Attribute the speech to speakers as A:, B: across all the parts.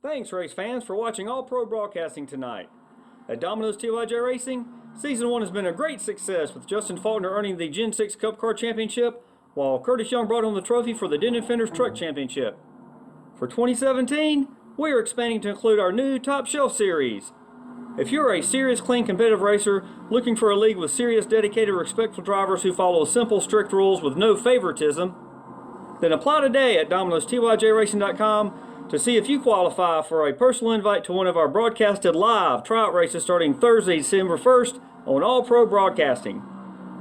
A: Thanks, race fans, for watching All Pro Broadcasting tonight. At Domino's TYJ Racing, Season 1 has been a great success, with Justin Faulkner earning the Gen 6 Cup Car Championship, while Curtis Young brought home the trophy for the Denton Fenders Truck Championship. For 2017, we are expanding to include our new Top Shelf Series. If you're a serious, clean, competitive racer looking for a league with serious, dedicated, respectful drivers who follow simple, strict rules with no favoritism, then apply today at Domino'sTYJRacing.com to see if you qualify for a personal invite to one of our broadcasted live tryout races starting Thursday, December 1st on All Pro Broadcasting.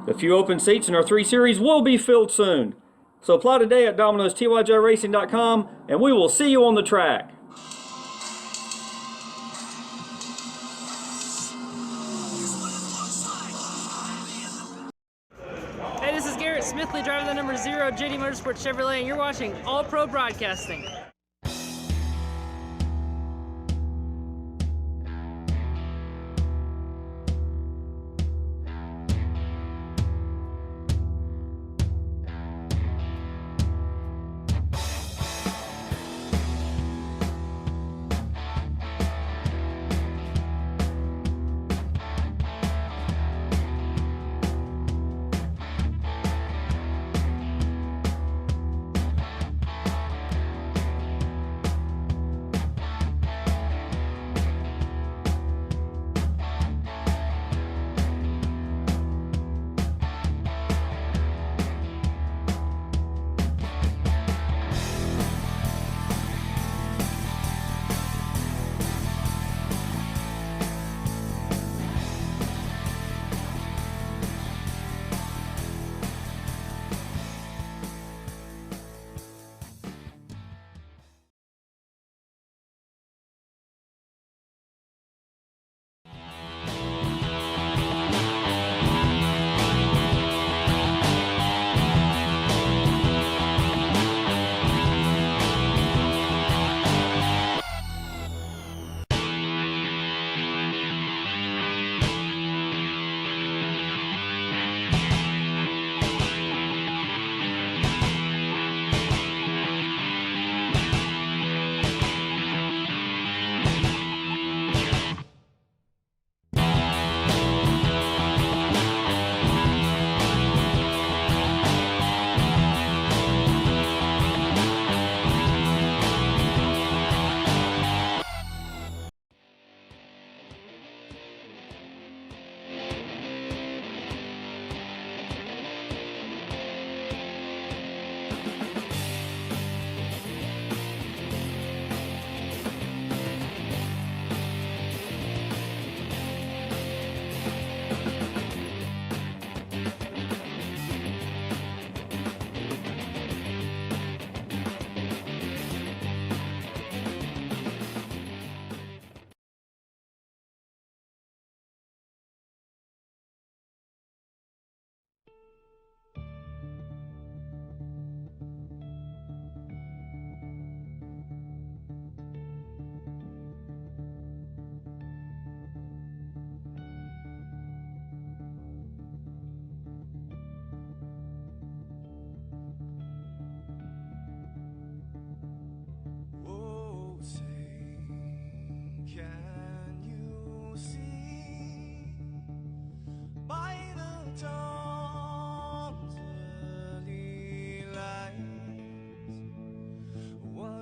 A: The few open seats in our 3 series will be filled soon. So apply today at Domino'sTYJRacing.com and we will see you on the track.
B: Hey, this is Garrett Smithley driving the number 0 JD Motorsports Chevrolet, and you're watching All Pro Broadcasting.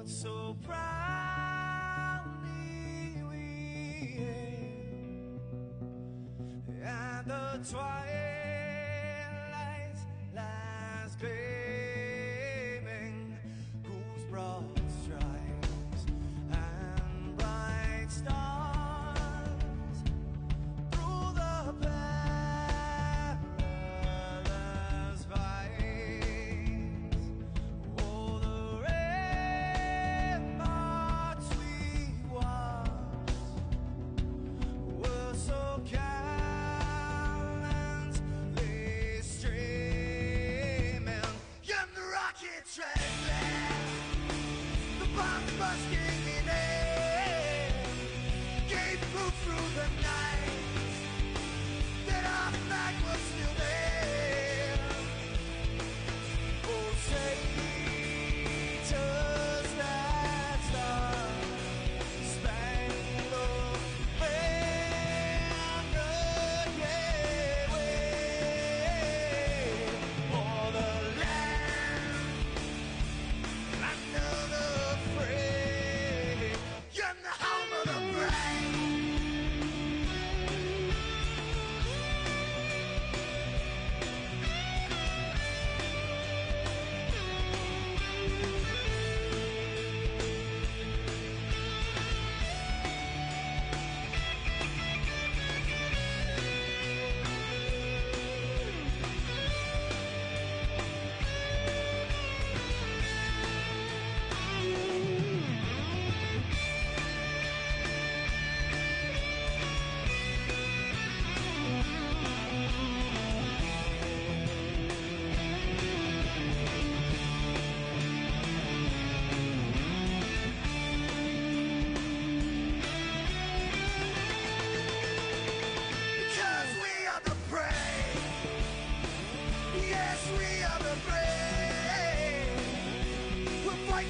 C: So proudly we hailed, and the twilight's last gleaming, whose broad stripes and bright stars through the perilous fights. Oh, the so gallantly streaming, and the rocket trembling, the bombs bursting in air, gave proof through the night that our flag was still there. Oh, say, does that star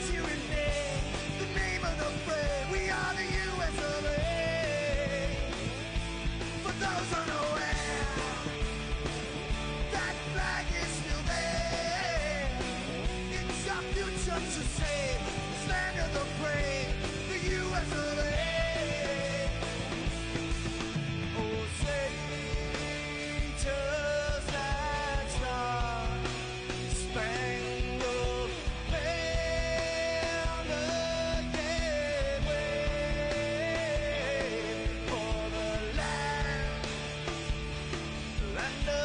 C: it's you and me. The name of the fray, we are the US of A. For those unaware, that flag is still there. It's our future to save, this land of the brave, the US of A. Oh, say, just that star, spangled banner, yet wave for the land of the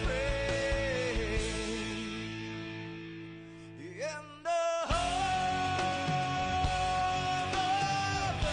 C: free, and the home of the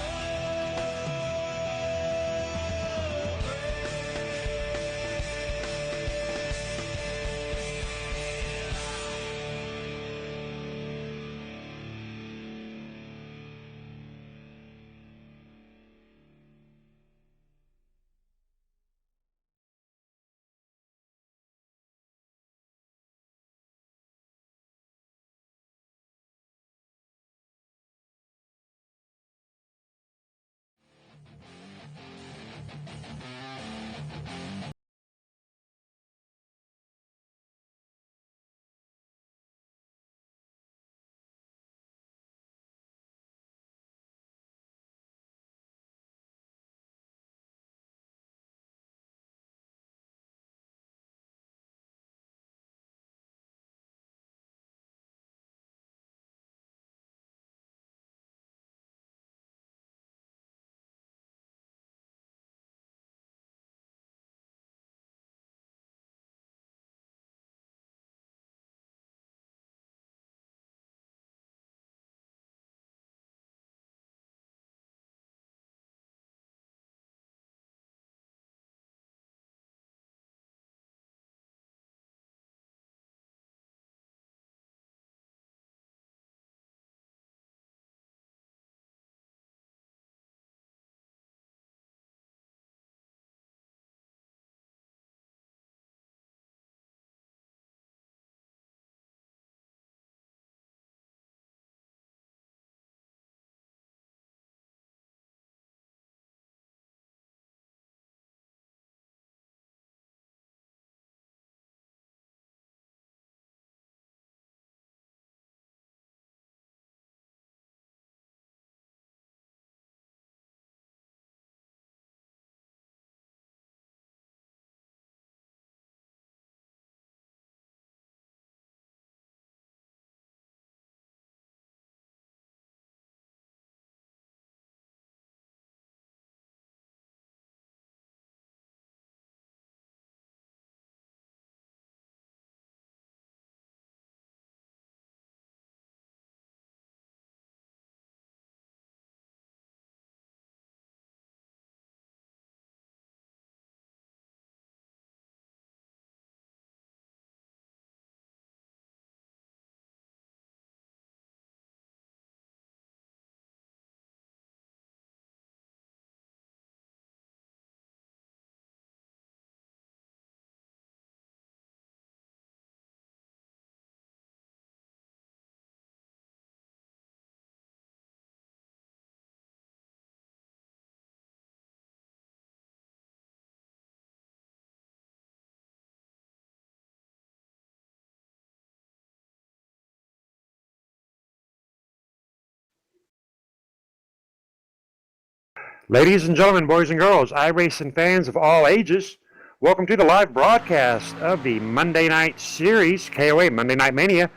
D: Ladies and gentlemen, boys and girls, iRacing fans of all ages, welcome to the live broadcast of the Monday Night Series, KOA Monday Night Mania,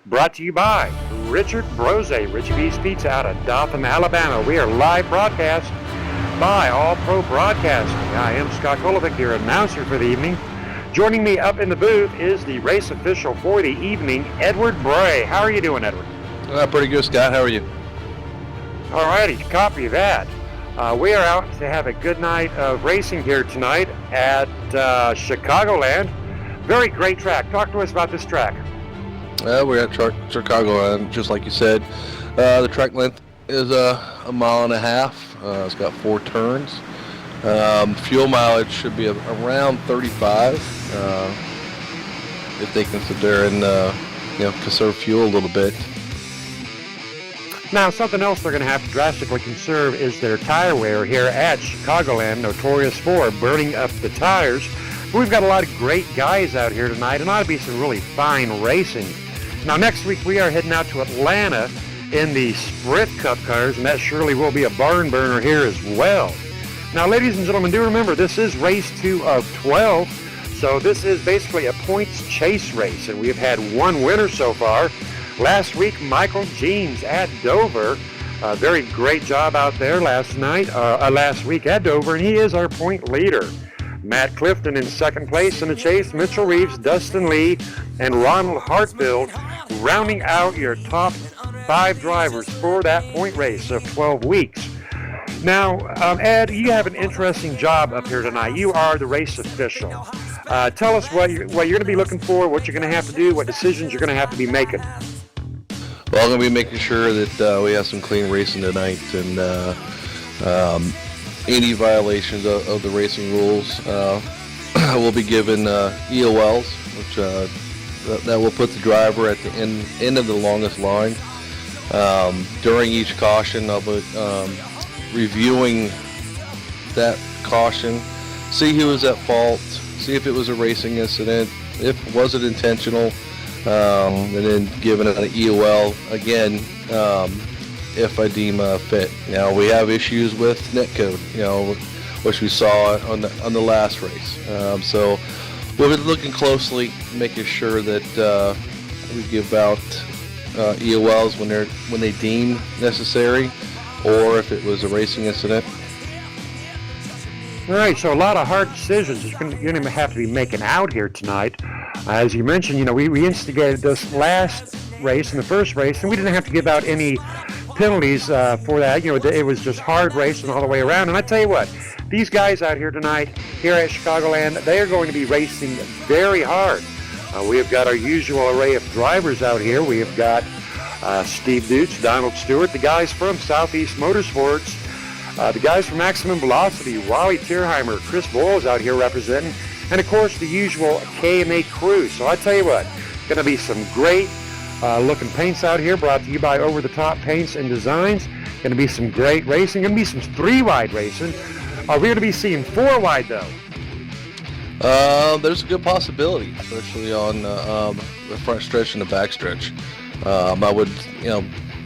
D: brought to you by Richard Brose, Richie B's Pizza out of Dothan, Alabama. We are live broadcast by All Pro Broadcasting. I am Scott Kolovic, your announcer for the evening. Joining me up in the booth is the race official for the evening, Edward Bray. How are you doing, Edward?
E: Pretty good, Scott. How are you?
D: All righty, copy that. We are out to have a good night of racing here tonight at CHICAGOLAND. Very great track. Talk to us about this track.
E: We're at CHICAGOLAND, just like you said. The track length is a mile and a half. It's got 4 turns. Fuel mileage should be around 35 if they can sit there and conserve fuel a little bit.
D: Now, something else they're going to have to drastically conserve is their tire wear here at Chicagoland, notorious for burning up the tires. But we've got a lot of great guys out here tonight, and ought to be some really fine racing. Now, next week we are heading out to Atlanta in the Sprint Cup cars, and that surely will be a barn burner here as well. Now, ladies and gentlemen, do remember this is race 2 of 12, so this is basically a points chase race, and we have had one winner so far. Last week, Michael Jeans at Dover. Very great job out there last week at Dover, and he is our point leader. Matt Clifton in second place in the chase. Mitchell Reeves, Dustin Lee, and Ronald Hartfield rounding out your top 5 drivers for that point race of 12 weeks. Now, Ed, you have an interesting job up here tonight. You are the race official. Tell us what you're going to be looking for, what you're going to have to do, what decisions you're going to have to be making.
E: Well, I'm going to be making sure that we have some clean racing tonight, and any violations of the racing rules will be given EOLs, which that will put the driver at the end of the longest line. During each caution, I'll be reviewing that caution, see who was at fault, see if it was a racing incident, if was it intentional, and then giving it an EOL again if I deem fit. Now, we have issues with netcode, which we saw on the last race. So we've been looking closely, making sure that we give out EOLs when they deem necessary, or if it was a racing incident.
D: All right, so a lot of hard decisions you're going to have to be making out here tonight. As you mentioned, we instigated this last race in the first race, and we didn't have to give out any penalties for that. It was just hard racing all the way around. And I tell you what, these guys out here tonight, here at Chicagoland, they are going to be racing very hard. We have got our usual array of drivers out here. We have got Steve Dutz, Donald Stewart, the guys from Southeast Motorsports, the guys from Maximum Velocity, Wally Tierheimer, Chris Boyles out here representing, and of course the usual KMA crew. So I tell you what, going to be some great looking paints out here, brought to you by Over the Top Paints and Designs. Going to be some great racing. Going to be some 3-wide racing. Are we going to be seeing 4-wide though?
E: There's a good possibility, especially on the front stretch and the back stretch. I would,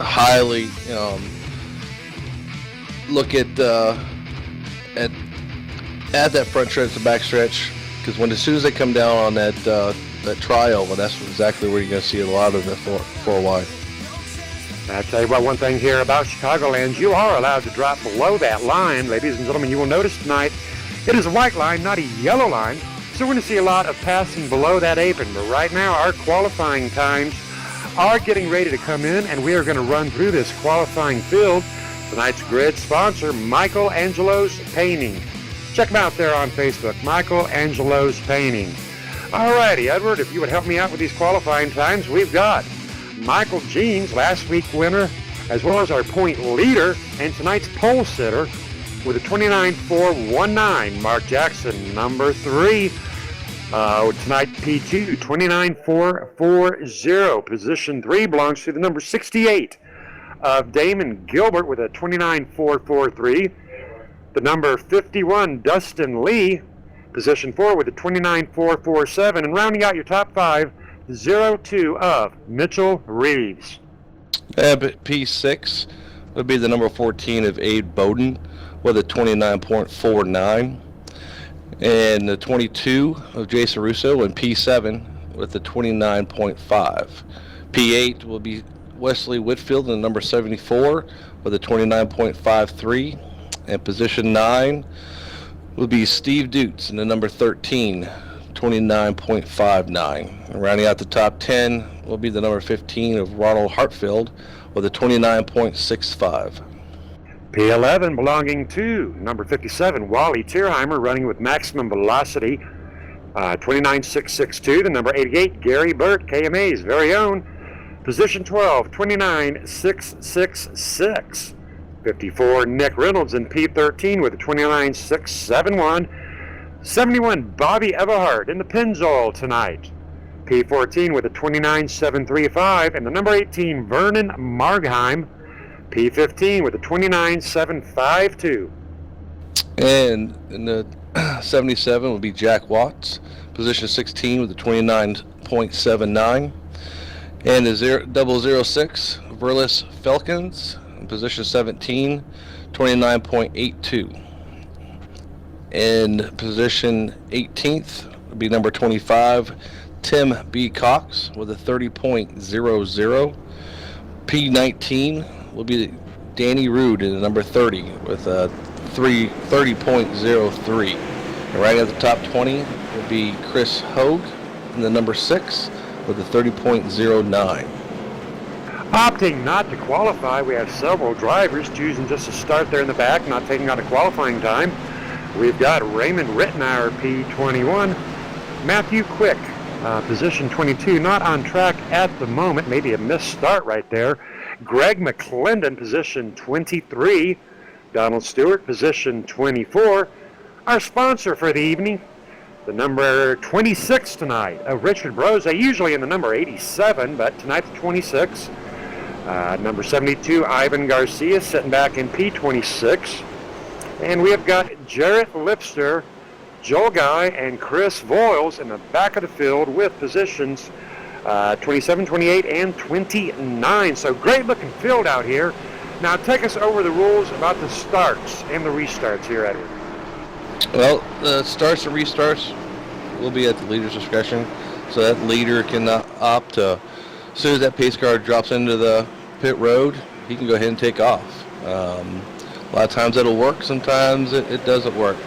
E: highly, look at that front stretch, the back stretch, because as soon as they come down on that trial, well, that's exactly where you're going to see a lot of the 4-wide.
D: I'll tell you about one thing here about Chicagoland. You are allowed to drop below that line, ladies and gentlemen. You will notice tonight it is a white line, not a yellow line. So we're going to see a lot of passing below that apron. But right now, our qualifying times are getting ready to come in, and we are going to run through this qualifying field. Tonight's grid sponsor, Michael Angelo's Painting. Check them out there on Facebook, Michael Angelo's Painting. All righty, Edward, if you would help me out with these qualifying times, we've got Michael Jeans, last week winner, as well as our point leader, and tonight's pole sitter with a 29.419. Mark Jackson, number 3. Tonight, P2, 29.440. Position 3 belongs to the number 68 of Damon Gilbert with a 29.443. The number 51, Dustin Lee, position 4 with a 29.447. And rounding out your top 5, 02 of Mitchell Reeves.
E: P6 would be the number 14 of Abe Bowden with a 29.49. And the 22 of Jason Russo, and P7 with the 29.5. P8 will be Wesley Whitfield in the number 74 with a 29.53. And position 9 will be Steve Dutz in the number 13, 29.59. And rounding out the top 10 will be the number 15 of Ronald Hartfield with a 29.65.
D: P11 belonging to number 57, Wally Tierheimer, running with Maximum Velocity, 29.662. The number 88, Gary Burt, KMA's very own, position 12, 29.666. 54, Nick Reynolds in P13 with a 29.671. 71, Bobby Everhart in the Pennzoil tonight. P14 with a 29.735. And the number 18, Vernon Margheim, P15 with a 29.752.
E: And in the 77 will be Jack Watts, position 16 with a 29.79. And the 006, Verlis Falcons, in position 17, 29.82. In position 18th will be number 25, Tim B. Cox, with a 30.00. P19 will be Danny Rude in the number 30 with a 30.03. And right at the top 20 will be Chris Hogue in the number 6 with a 30.09.
D: Opting not to qualify, we have several drivers choosing just to start there in the back, not taking out a qualifying time. We've got Raymond Rittenauer, P21, Matthew Quick, position 22, not on track at the moment, maybe a missed start right there. Greg McClendon, position 23, Donald Stewart, position 24. Our sponsor for the evening, the number 26 tonight of Richard Brose, usually in the number 87, but tonight the 26. Number 72, Ivan Garcia, sitting back in P26. And we have got Jarrett Lipster, Joel Guy, and Chris Voiles in the back of the field with positions 27, 28, and 29. So great looking field out here. Now take us over the rules about the starts and the restarts here, Edward.
E: Well, the starts and restarts will be at the leader's discretion. So that leader can opt to, as soon as that pace car drops into the pit road, he can go ahead and take off. A lot of times it'll work, sometimes it doesn't work.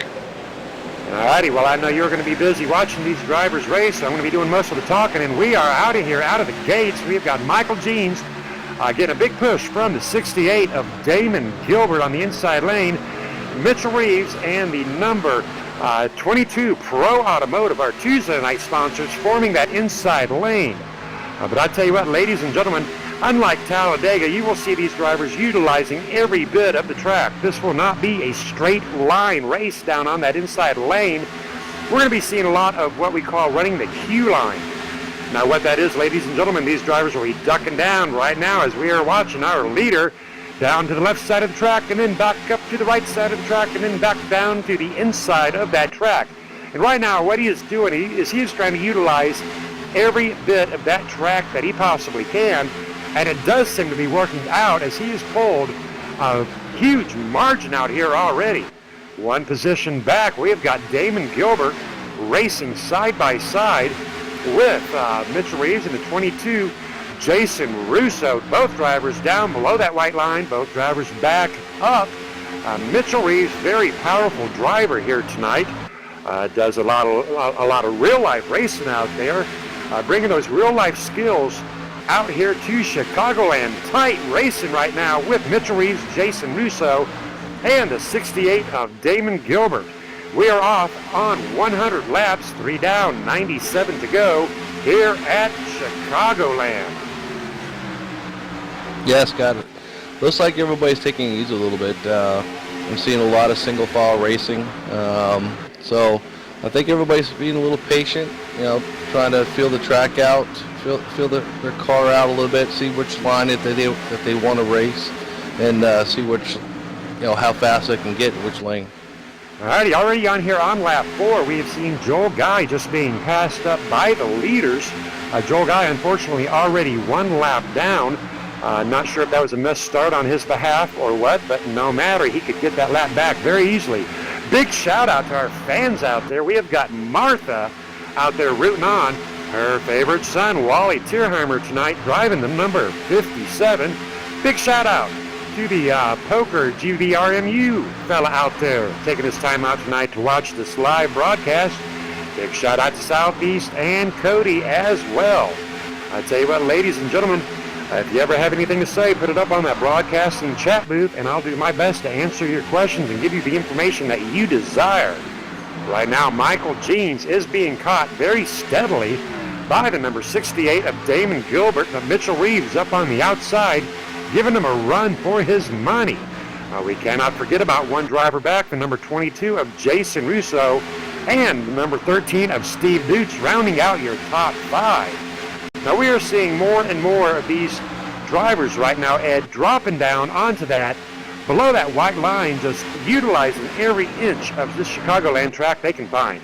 D: Alrighty, well I know you're going to be busy watching these drivers race, so I'm going to be doing most of the talking, and we are out of here, out of the gates. We've got Michael Jeans getting a big push from the 68 of Damon Gilbert on the inside lane. Mitchell Reeves and the number 22 Pro Automotive, our Tuesday night sponsors, forming that inside lane. But I tell you what, ladies and gentlemen, unlike Talladega, you will see these drivers utilizing every bit of the track. This will not be a straight line race down on that inside lane. We're going to be seeing a lot of what we call running the Q line. Now what that is, ladies and gentlemen, these drivers will be ducking down right now as we are watching our leader down to the left side of the track and then back up to the right side of the track and then back down to the inside of that track. And right now what he is doing is he is trying to utilize every bit of that track that he possibly can, and it does seem to be working out as he has pulled a huge margin out here already. One position back, we have got Damon Gilbert racing side by side with Mitchell Reeves in the 22, Jason Russo. Both drivers down below that white line, both drivers back up. Mitchell Reeves, very powerful driver here tonight. Does a lot of real life racing out there, bringing those real life skills out here to Chicagoland. Tight racing right now with Mitchell Reeves, Jason Russo, and the 68 of Damon Gilbert. We are off on 100 laps, 3 down, 97 to go here at Chicagoland.
E: Yes, got it. Looks like everybody's taking it easy a little bit. I'm seeing a lot of single file racing. So I think everybody's being a little patient, trying to feel the track out, feel their car out a little bit, see which line that they want to race, and see which, how fast they can get in which lane.
D: Alrighty, already on here on lap 4, we have seen Joel Guy just being passed up by the leaders. Joel Guy, unfortunately, already 1 lap down. Not sure if that was a missed start on his behalf or what, but no matter, he could get that lap back very easily. Big shout out to our fans out there. We have got Martha out there rooting on her favorite son, Wally Tierheimer, tonight, driving the number 57. Big shout out to the Poker GVRMU fella out there taking his time out tonight to watch this live broadcast. Big shout out to Southeast and Cody as well. I tell you what, ladies and gentlemen, if you ever have anything to say, put it up on that broadcasting chat booth, and I'll do my best to answer your questions and give you the information that you desire. Right now, Michael Jeans is being caught very steadily by the number 68 of Damon Gilbert, but Mitchell Reeves up on the outside, giving him a run for his money. We cannot forget about one driver back, the number 22 of Jason Russo, and the number 13 of Steve Dutz, rounding out your top 5. Now we are seeing more and more of these drivers right now, Ed, dropping down onto that, below that white line, just utilizing every inch of this Chicagoland track they can find.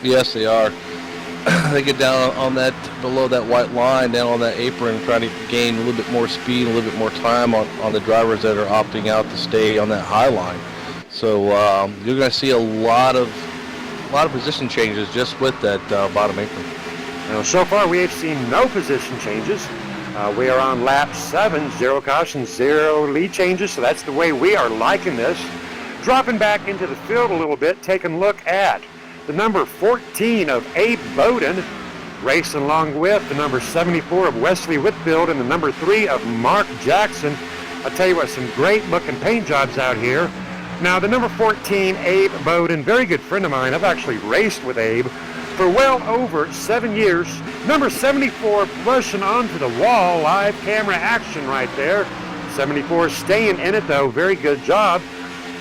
E: Yes, they are. They get down on that, below that white line, down on that apron, trying to gain a little bit more speed, a little bit more time on the drivers that are opting out to stay on that high line. So you're going to see a lot of position changes just with that bottom apron.
D: Now, so far we have seen no position changes. We are on lap 7, 0 cautions, 0 lead changes, so that's the way we are liking this. Dropping back into the field a little bit, taking a look at the number 14 of Abe Bowden, racing along with the number 74 of Wesley Whitfield and the number 3 of Mark Jackson. I'll tell you what, some great looking paint jobs out here. Now, the number 14, Abe Bowden, very good friend of mine. I've actually raced with Abe for well over 7 years. Number 74 pushing onto the wall, live camera action right there. 74 staying in it though, very good job.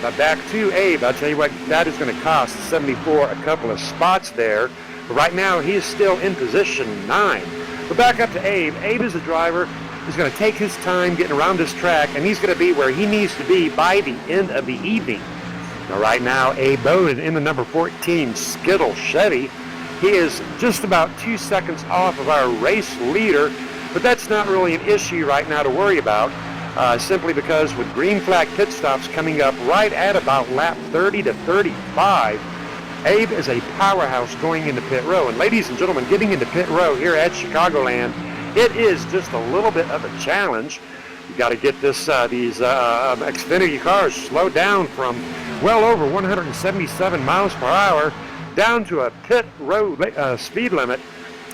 D: But back to Abe, I'll tell you what, that is going to cost 74 a couple of spots there. But right now, he is still in position 9. But back up to Abe. Abe is a driver who's going to take his time getting around this track, and he's going to be where he needs to be by the end of the evening. Now, right now, Abe Bowden in the number 14 Skittle Chevy. He is just about 2 seconds off of our race leader, but that's not really an issue right now to worry about, simply because with green flag pit stops coming up right at about lap 30 to 35, Abe is a powerhouse going into pit row. And ladies and gentlemen, getting into pit row here at Chicagoland, it is just a little bit of a challenge. You got to get these XFINITY cars slowed down from well over 177 miles per hour down to a pit road speed limit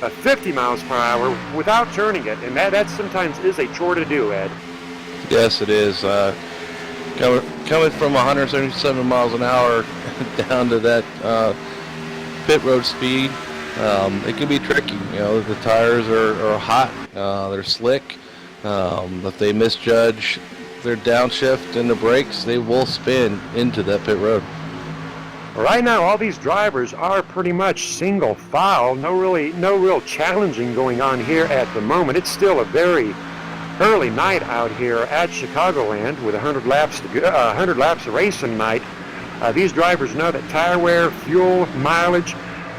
D: of 50 miles per hour without turning it. And that sometimes is a chore to do, Ed.
E: Yes, it is. Coming from 177 miles an hour down to that pit road speed, it can be tricky. You know, the tires are hot, they're slick. If they misjudge their downshift and the brakes, they will spin into that pit road.
D: Right now, all these drivers are pretty much single file. No real challenging going on here at the moment. It's still a very early night out here at Chicagoland with 100 laps of racing night. These drivers know that tire wear, fuel, mileage,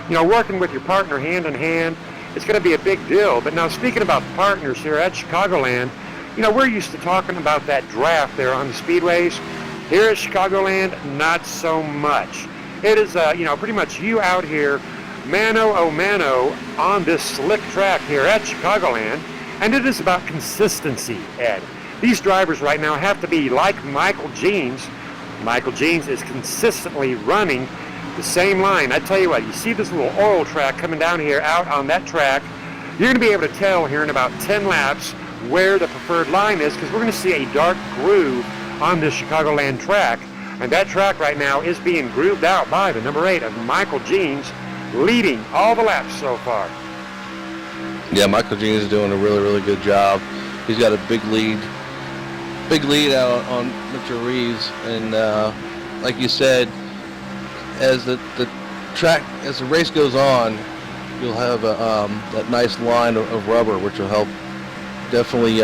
D: working with your partner hand in hand, it's going to be a big deal. But now, speaking about partners here at Chicagoland, we're used to talking about that draft there on the speedways. Here at Chicagoland, not so much. It is, pretty much you out here, mano a mano on this slick track here at Chicagoland. And it is about consistency, Ed. These drivers right now have to be like Michael Jeans. Michael Jeans is consistently running the same line. I tell you what, you see this little oil track coming down here out on that track. You're going to be able to tell here in about 10 laps where the preferred line is, because we're going to see a dark groove on this Chicagoland track. And that track right now is being grooved out by the number 8 of Michael Jeans, leading all the laps so far.
E: Yeah, Michael Jeans is doing a really, really good job. He's got a big lead out on Mitchell Reeves, and like you said, as the race goes on, you'll have that nice line of rubber, which will help definitely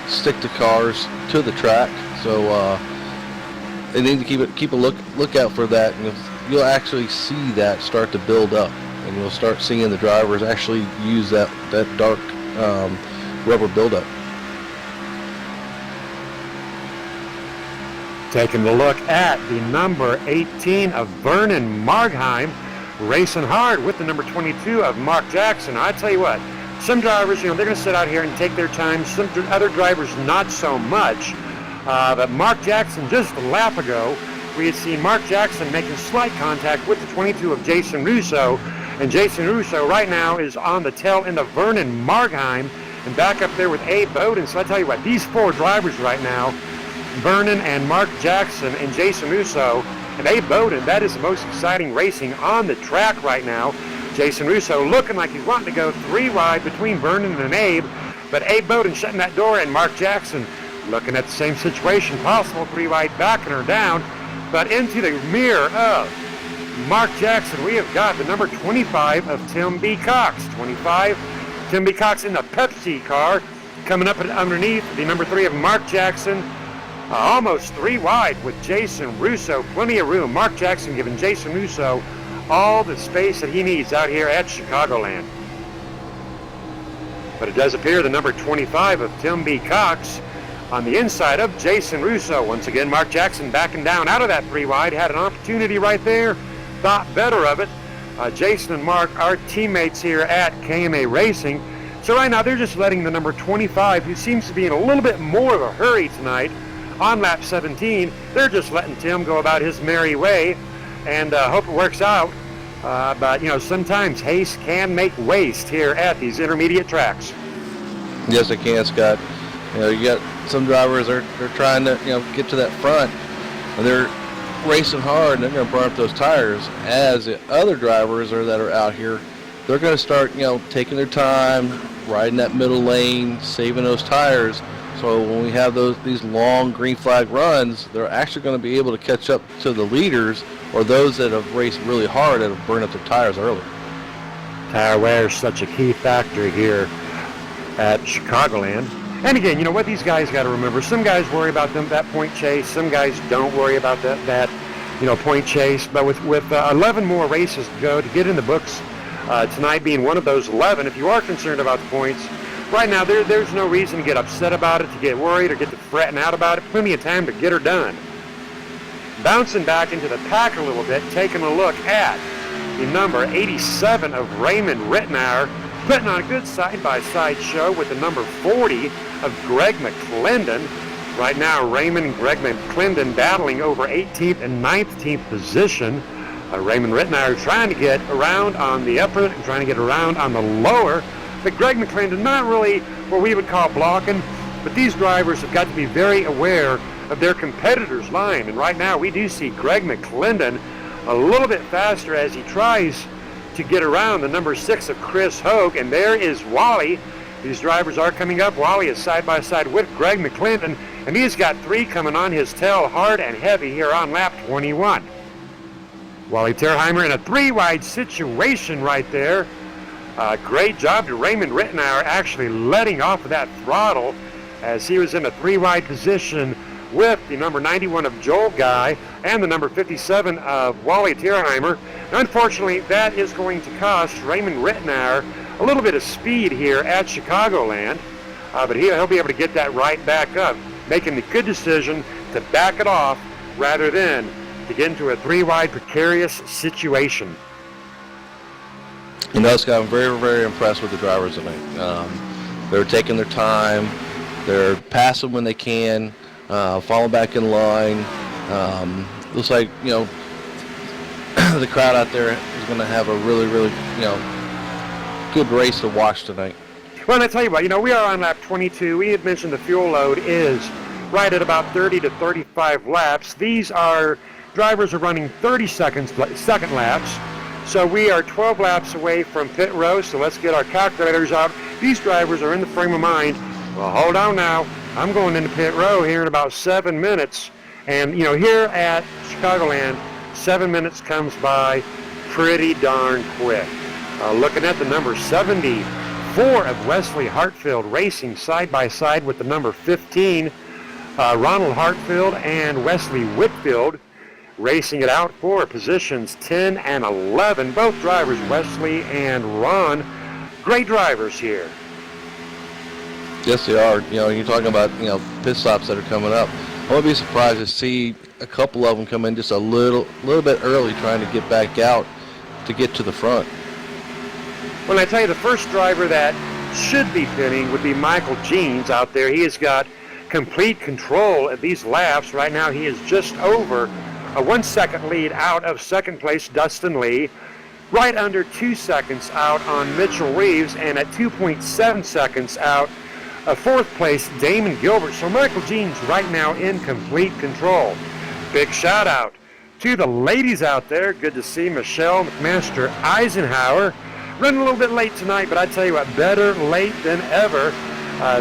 E: stick the cars to the track. So they need to keep a lookout for that, and you'll actually see that start to build up. And you'll start seeing the drivers actually use that dark rubber buildup.
D: Taking a look at the number 18 of Vernon Margheim, racing hard with the number 22 of Mark Jackson. I tell you what, some drivers, they're going to sit out here and take their time. Some other drivers, not so much. But Mark Jackson, just a lap ago, we had seen Mark Jackson making slight contact with the 22 of Jason Russo. And Jason Russo right now is on the tail end of Vernon Margheim and back up there with Abe Bowden. So I tell you what, these 4 drivers right now, Vernon and Mark Jackson and Jason Russo and Abe Bowden, that is the most exciting racing on the track right now. Jason Russo looking like he's wanting to go 3 wide between Vernon and Abe, but Abe Bowden shutting that door, and Mark Jackson looking at the same situation possible, 3 wide, backing her down. But into the mirror of Mark Jackson, we have got the number 25 of Tim B. Cox. 25, Tim B. Cox in the Pepsi car. Coming up underneath, the number 3 of Mark Jackson, almost 3 wide with Jason Russo. Plenty of room. Mark Jackson giving Jason Russo all the space that he needs out here at Chicagoland. But it does appear the number 25 of Tim B. Cox on the inside of Jason Russo. Once again, Mark Jackson backing down out of that 3 wide. Had an opportunity right there. Thought better of it. Jason and Mark are teammates here at KMA Racing. So right now they're just letting the number 25, who seems to be in a little bit more of a hurry tonight, on lap 17. They're just letting Tim go about his merry way and hope it works out. But, you know, sometimes haste can make waste here at these intermediate tracks.
E: Yes, it can, Scott. You know, you got some drivers, they're trying to, you know, get to that front, and they're racing hard, and they're going to burn up those tires. As the other drivers that are out here, they're going to start, you know, taking their time, riding that middle lane, saving those tires. So when we have these long green flag runs, they're actually going to be able to catch up to the leaders or those that have raced really hard and have burned up their tires early.
D: Tire wear is such a key factor here at Chicagoland. And again, you know what these guys got to remember, some guys worry about that point chase, some guys don't worry about that you know, point chase. But with 11 more races to go to get in the books, tonight being one of those 11, if you are concerned about the points, right now there's no reason to get upset about it, to get worried, or get to fretting out about it. Plenty of time to get her done. Bouncing back into the pack a little bit, taking a look at the number 87 of Raymond Rittenauer, putting on a good side-by-side show with the number 40 of Greg McClendon. Right now, Raymond and Greg McClendon battling over 18th and 19th position. Raymond Rittenauer trying to get around on the upper and trying to get around on the lower. But Greg McClendon not really what we would call blocking, but these drivers have got to be very aware of their competitors' line. And right now we do see Greg McClendon a little bit faster as he tries to get around the number 6 of Chris Hogue. And there is Wally. These drivers are coming up. Wally is side by side with Greg McClendon, and he's got 3 coming on his tail hard and heavy here on lap 21. Wally Terheimer in a 3-wide situation right there. Great job to Raymond Rittenauer actually letting off of that throttle as he was in a 3-wide position with the number 91 of Joel Guy and the number 57 of Wally Terheimer. Unfortunately, that is going to cost Raymond Rittenauer a little bit of speed here at Chicagoland, but he'll be able to get that right back up, making the good decision to back it off rather than to get into a 3-wide precarious situation.
E: You know, Scott, I'm very, very impressed with the drivers tonight. They're taking their time. They're passing when they can, falling back in line. Looks like, you know, the crowd out there is going to have a really, really, you know, good race to watch tonight.
D: Well, and I tell you what, you know, we are on lap 22. We had mentioned the fuel load is right at about 30 to 35 laps. These drivers are running 30-second laps. So we are 12 laps away from pit row, so let's get our calculators out. These drivers are in the frame of mind, well, hold on now, I'm going into pit row here in about 7 minutes. And, you know, here at Chicagoland, 7 minutes comes by pretty darn quick. Looking at the number 74 of Wesley Hartfield racing side by side with the number 15, Ronald Hartfield and Wesley Whitfield racing it out for positions 10 and 11. Both drivers, Wesley and Ron, great drivers here.
E: Yes, they are. You know, you're talking about, you know, pit stops that are coming up. I won't be surprised to see a couple of them come in just a little bit early, trying to get back out to get to the front.
D: Well, I tell you, the first driver that should be pitting would be Michael Jeans out there. He has got complete control of these laps. Right now he is just over a 1-second lead out of second place Dustin Lee, right under 2 seconds out on Mitchell Reeves, and at 2.7 seconds out of fourth place Damon Gilbert. So Michael Jeans right now in complete control. Big shout out to the ladies out there. Good to see Michelle McMaster Eisenhower running a little bit late tonight, but I tell you what, better late than ever.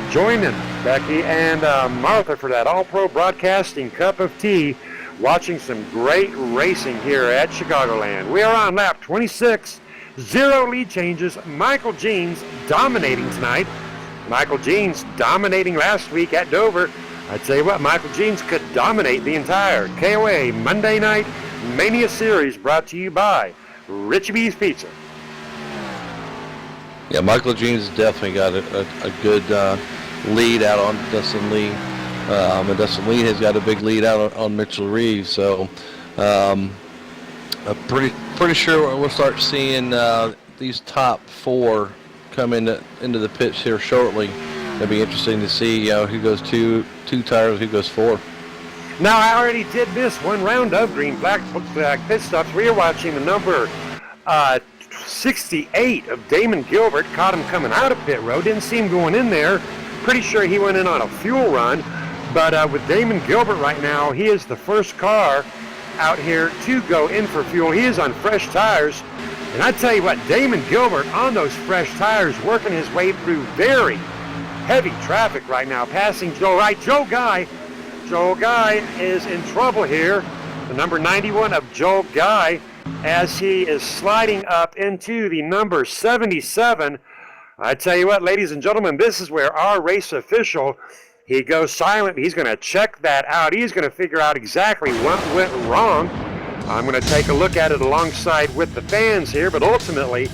D: Joining Becky and Martha for that All-Pro Broadcasting cup of tea, watching some great racing here at Chicagoland. We are on lap 26, 0 lead changes. Michael Jeans dominating tonight. Michael Jeans dominating last week at Dover. I tell you what, Michael Jeans could dominate the entire KOA Monday Night Mania Series, brought to you by Richie B's Pizza.
E: Yeah, Michael Jeans definitely got a good lead out on Dustin Lee. And Dustin Lee has got a big lead out on Mitchell Reeves. So I'm pretty sure we'll start seeing these top 4 come into the pits here shortly. It'll be interesting to see who goes two tires, who goes 4.
D: Now, I already did miss one round of green flag pit stops. We are watching the number 68 of Damon Gilbert. Caught him coming out of pit road. Didn't see him going in there. Pretty sure he went in on a fuel run. But with Damon Gilbert right now, he is the first car out here to go in for fuel. He is on fresh tires. And I tell you what, Damon Gilbert on those fresh tires, working his way through very heavy traffic right now, passing Joe Wright. Joe Guy is in trouble here. The number 91 of Joe Guy, as he is sliding up into the number 77. I tell you what, ladies and gentlemen, this is where our race official, he goes silent. He's going to check that out. He's going to figure out exactly what went wrong. I'm going to take a look at it alongside with the fans here, but ultimately,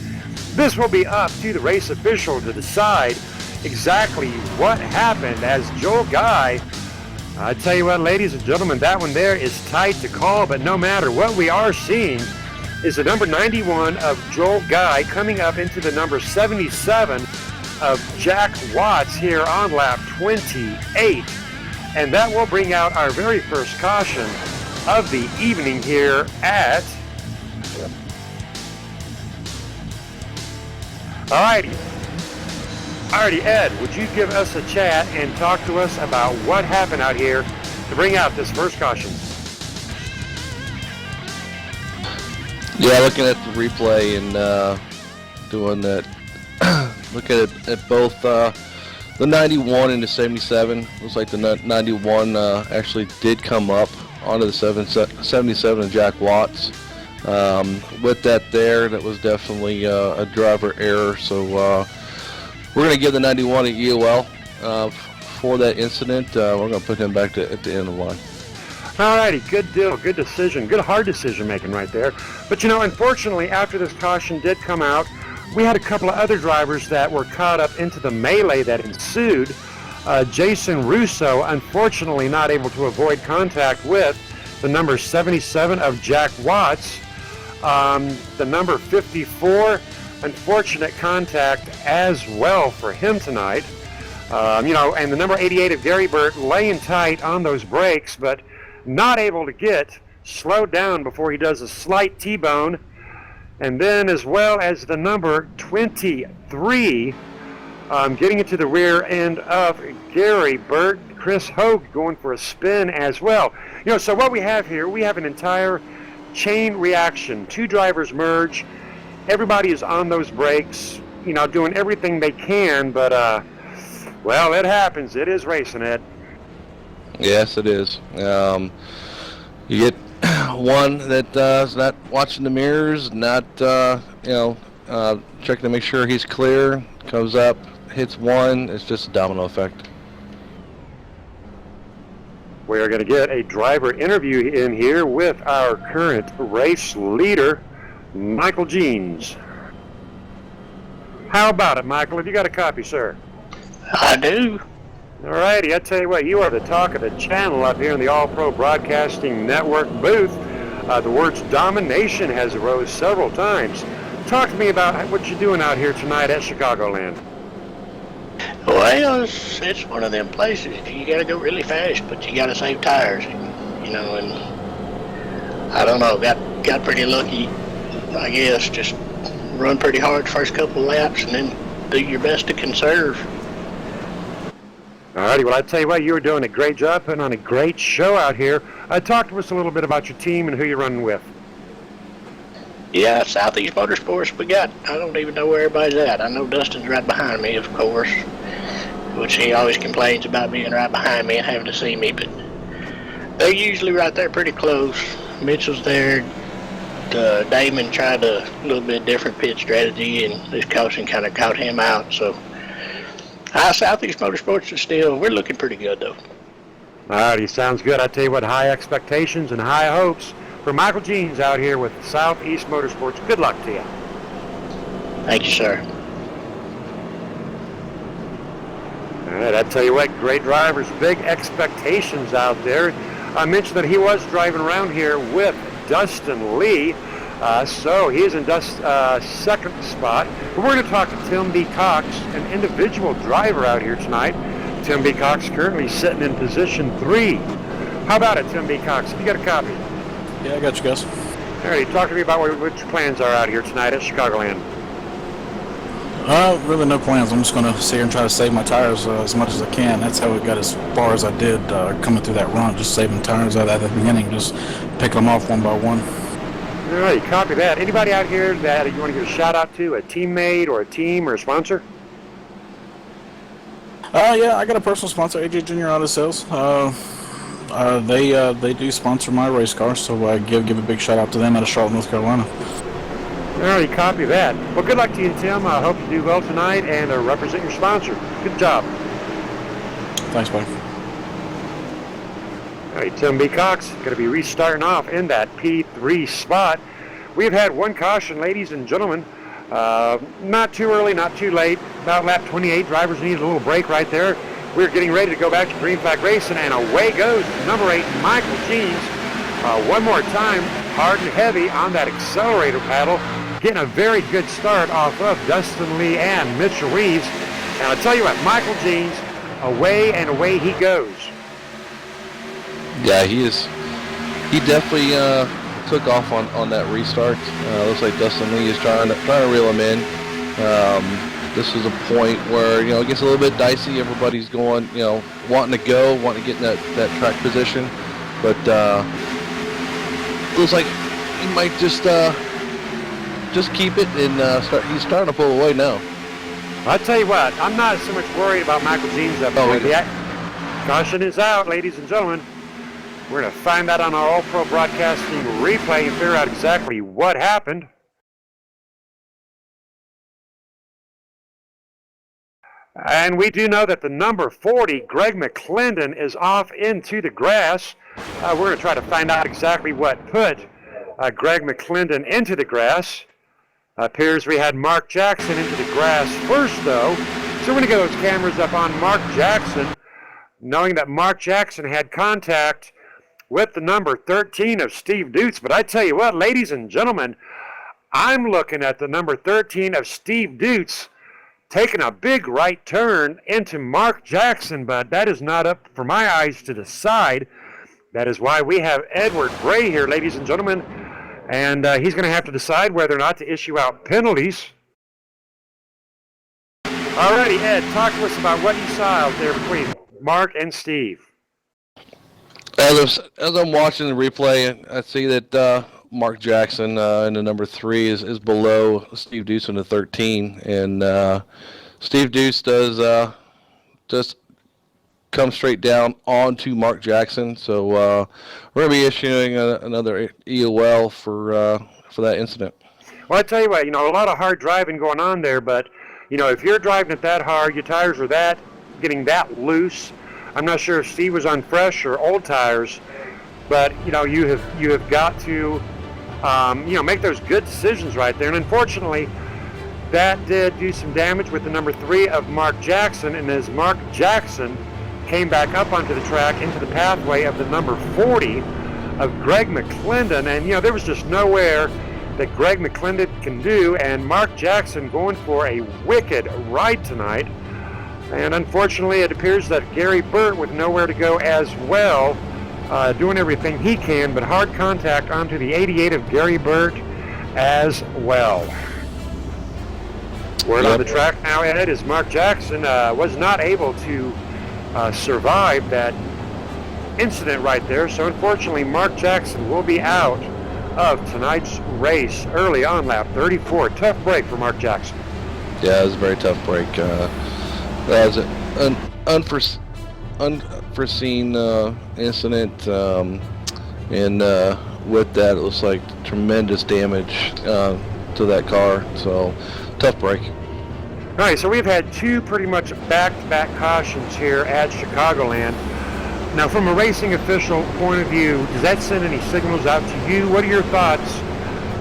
D: this will be up to the race official to decide exactly what happened as Joe Guy. I tell you what, ladies and gentlemen, that one there is tight to call, but no matter what we are seeing is the number 91 of Joel Guy coming up into the number 77 of Jack Watts here on lap 28. And that will bring out our very first caution of the evening here at... Alrighty, Ed, would you give us a chat and talk to us about what happened out here to bring out this first caution?
E: Yeah, looking at the replay and doing that, looking at both the 91 and the 77. Looks like the 91 actually did come up onto the 77 of Jack Watts. With that there, that was definitely a driver error. So we're going to give the 91 a EOL for that incident. We're going to put him back at the end of the line.
D: Alrighty, good deal, good decision, good hard decision making right there. But you know, unfortunately, after this caution did come out, we had a couple of other drivers that were caught up into the melee that ensued. Jason Russo, unfortunately not able to avoid contact with the number 77 of Jack Watts. The number 54, unfortunate contact as well for him tonight. You know, and the number 88 of Gary Burt laying tight on those brakes, but not able to get slowed down before he does a slight T-bone. And then as well as the number 23, getting into the rear end of Gary Burt, Chris Hogue going for a spin as well. You know, so what we have here, we have an entire chain reaction. Two drivers merge. Everybody is on those brakes, you know, doing everything they can, but, well, it happens. It is racing, Ed.
E: Yes, it is. You get one that is not watching the mirrors, not, checking to make sure he's clear, comes up, hits one. It's just a domino effect.
D: We are going to get a driver interview in here with our current race leader, Michael Jeans. How about it, Michael? Have you got a copy, sir?
F: I do.
D: All righty, I tell you what, you are the talk of the channel up here in the All-Pro Broadcasting Network booth. The words domination has arose several times. Talk to me about what you're doing out here tonight at Chicagoland.
F: Well, it's one of them places. You got to go really fast, but you got to save tires, you know, and I don't know, got pretty lucky, I guess. Just run pretty hard the first couple laps and then do your best to conserve.
D: All righty, well, I tell you what, you were doing a great job, putting on a great show out here. Talk to us a little bit about your team and who you're running with.
F: Yeah, Southeast Motorsports we got. I don't even know where everybody's at. I know Dustin's right behind me, of course, which he always complains about being right behind me and having to see me, but they're usually right there pretty close. Mitchell's there. Damon tried a little bit different pit strategy, and this caution kind of caught him out, so Southeast Motorsports is we're looking pretty good, though.
D: Alrighty, sounds good. I tell you what, high expectations and high hopes for Michael Jeans out here with Southeast Motorsports. Good luck to you.
F: Thank you, sir.
D: All right, I tell you what, great drivers, big expectations out there. I mentioned that he was driving around here with Dustin Lee, so he is in second spot. But we're going to talk to Tim B. Cox, an individual driver out here tonight. Tim B. Cox currently sitting in position 3. How about it, Tim B. Cox? Have you got a copy?
G: Yeah, I got you guys.
D: All right, talk to me about what your plans are out here tonight at Chicagoland.
G: Really no plans. I'm just going to sit here and try to save my tires as much as I can. That's how it got as far as I did coming through that run, just saving tires at the beginning, just picking them off one by one.
D: All right, copy that. Anybody out here that you want to give a shout out to, a teammate or a team or a sponsor?
G: Yeah, I got a personal sponsor, AJ Junior Auto Sales. They do sponsor my race car, so give a big shout out to them out of Charlotte, North Carolina.
D: All right, copy that. Well, good luck to you, Tim. I hope you do well tonight and represent your sponsor. Good job.
G: Thanks, buddy.
D: All right, Tim B. Cox going to be restarting off in that P3 spot. We've had one caution, ladies and gentlemen. Not too early, not too late. About lap 28, drivers need a little break right there. We're getting ready to go back to green flag racing, and away goes number 8, Michael Jeans. One more time, hard and heavy on that accelerator paddle. Getting a very good start off of Dustin Lee and Mitchell Reeves. And I'll tell you what, Michael Jeans, away and away he goes.
E: Yeah, he definitely took off on that restart. Looks like Dustin Lee is trying to reel him in. This is a point where, it gets a little bit dicey. Everybody's going, wanting to go, wanting to get in that track position. But looks like he might just keep it and he's starting to pull away now.
D: I'll tell you what, I'm not so much worried about Michael Jeans up there yet. Caution is out, ladies and gentlemen. We're going to find that on our All-Pro Broadcasting replay and figure out exactly what happened. And we do know that the number 40, Greg McClendon, is off into the grass. We're going to try to find out exactly what put Greg McClendon into the grass. Appears we had Mark Jackson into the grass first, though. So we're going to get those cameras up on Mark Jackson, knowing that Mark Jackson had contact with the number 13 of Steve Dutz. But I tell you what, ladies and gentlemen, I'm looking at the number 13 of Steve Dutz taking a big right turn into Mark Jackson, but that is not up for my eyes to decide. That is why we have Edward Bray here, ladies and gentlemen, and he's going to have to decide whether or not to issue out penalties. All righty, Ed, talk to us about what you saw out there between Mark and Steve.
E: As I'm watching the replay, I see that Mark Jackson in the number 3 is below Steve Deuce in the 13, and Steve Deuce does just come straight down onto Mark Jackson. So we're going to be issuing another EOL for that incident.
D: Well, I tell you what, a lot of hard driving going on there, but if you're driving it that hard, your tires are getting that loose. I'm not sure if Steve was on fresh or old tires, but you have got to make those good decisions right there. And unfortunately, that did do some damage with the number 3 of Mark Jackson. And as Mark Jackson came back up onto the track into the pathway of the number 40 of Greg McClendon, and there was just nowhere that Greg McClendon can do. And Mark Jackson going for a wicked ride tonight. And unfortunately, it appears that Gary Burt with nowhere to go as well, doing everything he can, but hard contact onto the 88 of Gary Burt as well. Word on the track now, Ed, is Mark Jackson was not able to survive that incident right there. So unfortunately, Mark Jackson will be out of tonight's race early on lap 34. Tough break for Mark Jackson.
E: Yeah, it was a very tough break. That was an unforeseen incident, and with that, it looks like tremendous damage to that car. So, tough break.
D: All right, so we've had two pretty much back-to-back cautions here at Chicagoland. Now, from a racing official point of view, does that send any signals out to you? What are your thoughts?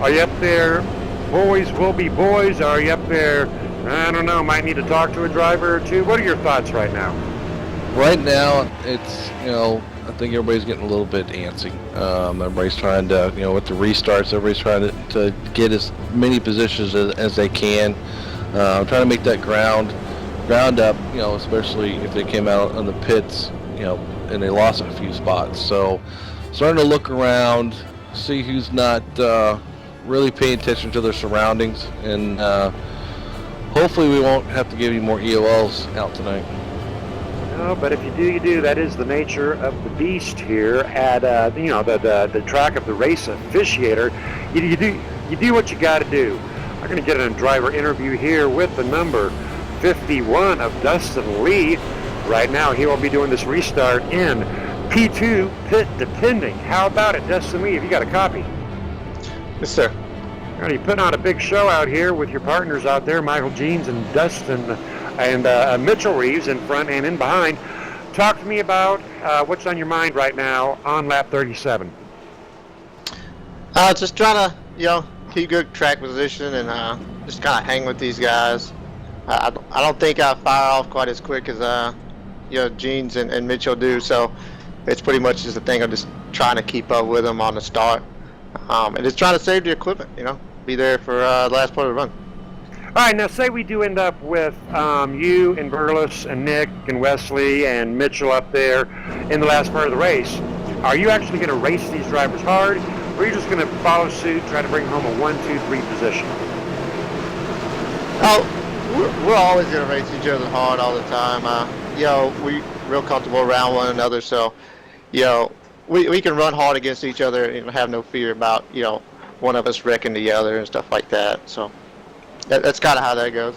D: Are you up there, boys will be boys? Are you up there, I don't know, might need to talk to a driver or two? What are your thoughts right now?
E: Right now, it's, I think everybody's getting a little bit antsy. Everybody's trying to, with the restarts, everybody's trying to get as many positions as they can. Trying to make that ground up, especially if they came out on the pits, and they lost a few spots. So starting to look around, see who's not really paying attention to their surroundings, and hopefully we won't have to give any more EOLs out tonight.
D: No, but if you do, you do. That is the nature of the beast here at the track of the race officiator. You do what you got to do. I'm going to get a driver interview here with the number 51 of Dustin Lee. Right now, he will be doing this restart in P2 pit depending. How about it, Dustin Lee? Have you got a copy?
H: Yes, sir.
D: All right, you're putting on a big show out here with your partners out there, Michael Jeans and Dustin and Mitchell Reeves in front and in behind. Talk to me about what's on your mind right now on lap 37.
H: Just trying to, keep good track position and just kind of hang with these guys. I don't think I fire off quite as quick as Jeans and Mitchell do, so it's pretty much just a thing of just trying to keep up with them on the start, and just trying to save the equipment. Be there for the last part of the run.
D: All right, now say we do end up with you and Burles and Nick and Wesley and Mitchell up there in the last part of the race. Are you actually going to race these drivers hard, or are you just going to follow suit, try to bring home a 1, 2, 3 position?
H: Oh, we're always going to race each other hard all the time. We real comfortable around one another, so we can run hard against each other and have no fear about one of us wrecking the other and stuff like that. So that's kind of how that goes.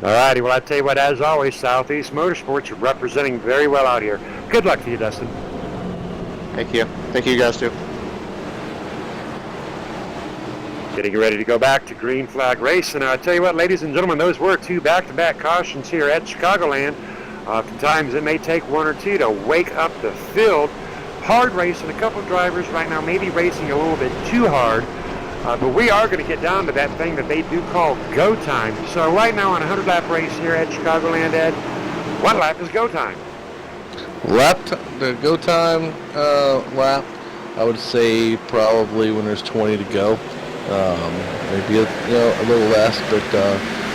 D: All righty, well, I tell you what, as always, Southeast Motorsports, you're representing very well out here. Good luck to you, Dustin.
H: Thank you. Thank you guys too.
D: Getting ready to go back to green flag race. And I tell you what, ladies and gentlemen, those were two back-to-back cautions here at Chicagoland. Oftentimes it may take one or two to wake up the field. Hard race, and a couple of drivers right now maybe racing a little bit too hard. But we are going to get down to that thing that they do call go time. So right now on a 100-lap race here at Chicagoland, Ed, what lap is go time?
E: The go time lap, I would say probably when there's 20 to go. Maybe a little less, but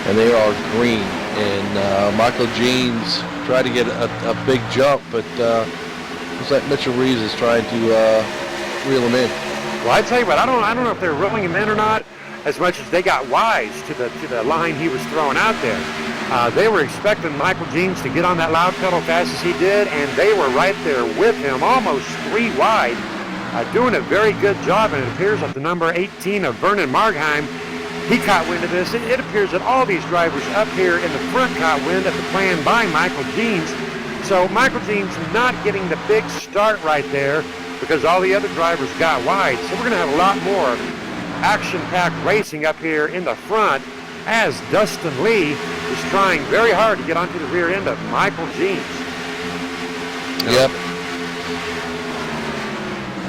E: and they are green. And Michael Jeans tried to get a big jump, but looks like Mitchell Reeves is trying to reel him in.
D: Well, I tell you what, I don't know if they're reeling him in or not, as much as they got wise to the line he was throwing out there. They were expecting Michael Jeans to get on that loud pedal fast as he did, and they were right there with him, almost 3 wide, doing a very good job. And it appears that the number 18 of Vernon Margheim, he caught wind of this. It appears that all these drivers up here in the front caught wind of the plan by Michael Jeans. So Michael Jeans not getting the big start right there because all the other drivers got wide. So we're going to have a lot more action-packed racing up here in the front as Dustin Lee is trying very hard to get onto the rear end of Michael Jeans.
E: Yep.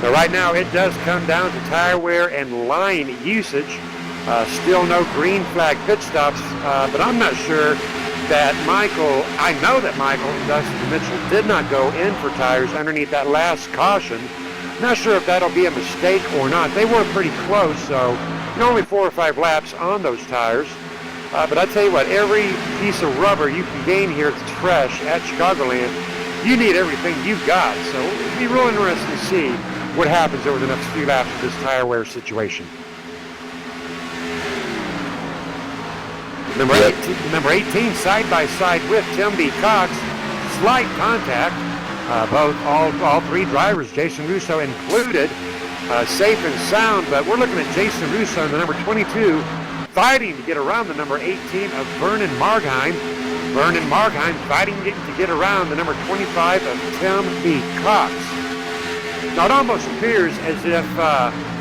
D: So right now it does come down to tire wear and line usage. Still no green flag pit stops, but I'm not sure that I know that Michael and Dustin Mitchell did not go in for tires underneath that last caution. Not sure if that'll be a mistake or not. They were pretty close, so only 4 or 5 laps on those tires. But I tell you what, every piece of rubber you can gain here that's fresh at Chicagoland, you need everything you've got. So it'll be real interesting to see what happens over the next few laps of this tire wear situation. Number 18 side by side with Tim B. Cox. Slight contact. All 3 drivers, Jason Russo included, safe and sound. But we're looking at Jason Russo and the number 22 fighting to get around the number 18 of Vernon Margheim. Vernon Margheim fighting to get around the number 25 of Tim B. Cox. Now it almost appears as if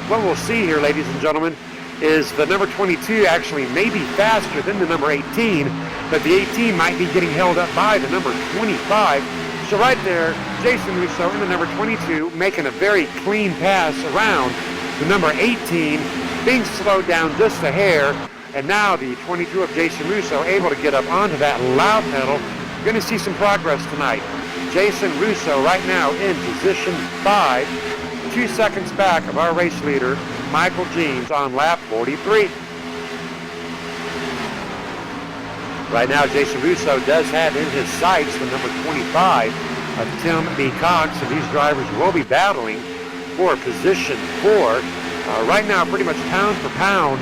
D: what we'll see here, ladies and gentlemen, is the number 22 actually may be faster than the number 18, but the 18 might be getting held up by the number 25. So right there, Jason Russo in the number 22 making a very clean pass around the number 18, being slowed down just a hair, and now the 22 of Jason Russo able to get up onto that loud pedal. Going to see some progress tonight. Jason Russo right now in position 5, 2 seconds back of our race leader, Michael Jeans, on lap 43. Right now, Jason Russo does have in his sights the number 25 of Tim B. Cox, and these drivers will be battling for position 4. Right now, pretty much pound for pound,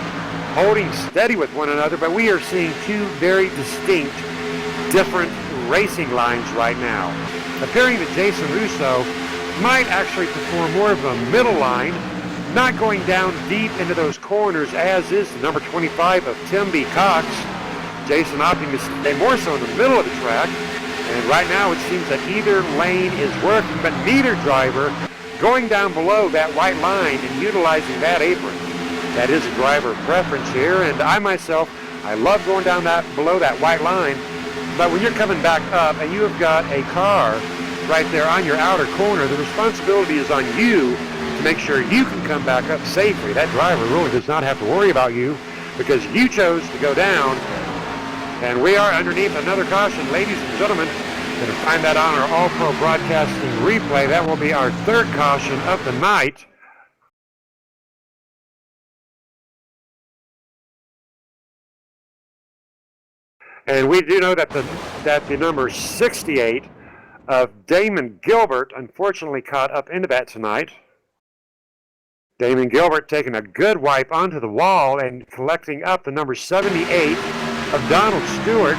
D: holding steady with one another, but we are seeing two very distinct, different racing lines right now. Appearing that Jason Russo might actually perform more of a middle line, not going down deep into those corners, as is the number 25 of Tim B. Cox. Jason opting to stay more so in the middle of the track, and right now it seems that either lane is working, but neither driver going down below that white line and utilizing that apron. That is a driver preference here, and I myself, I love going down that below that white line, but when you're coming back up and you have got a car right there on your outer corner, the responsibility is on you to make sure you can come back up safely. That driver really does not have to worry about you because you chose to go down. And we are underneath another caution, ladies and gentlemen. Going to find that on our All-Pro Broadcasting replay. That will be our third caution of the night. And we do know that the number 68 of Damon Gilbert unfortunately caught up into that tonight. Damon Gilbert taking a good wipe onto the wall and collecting up the number 78 of Donald Stewart.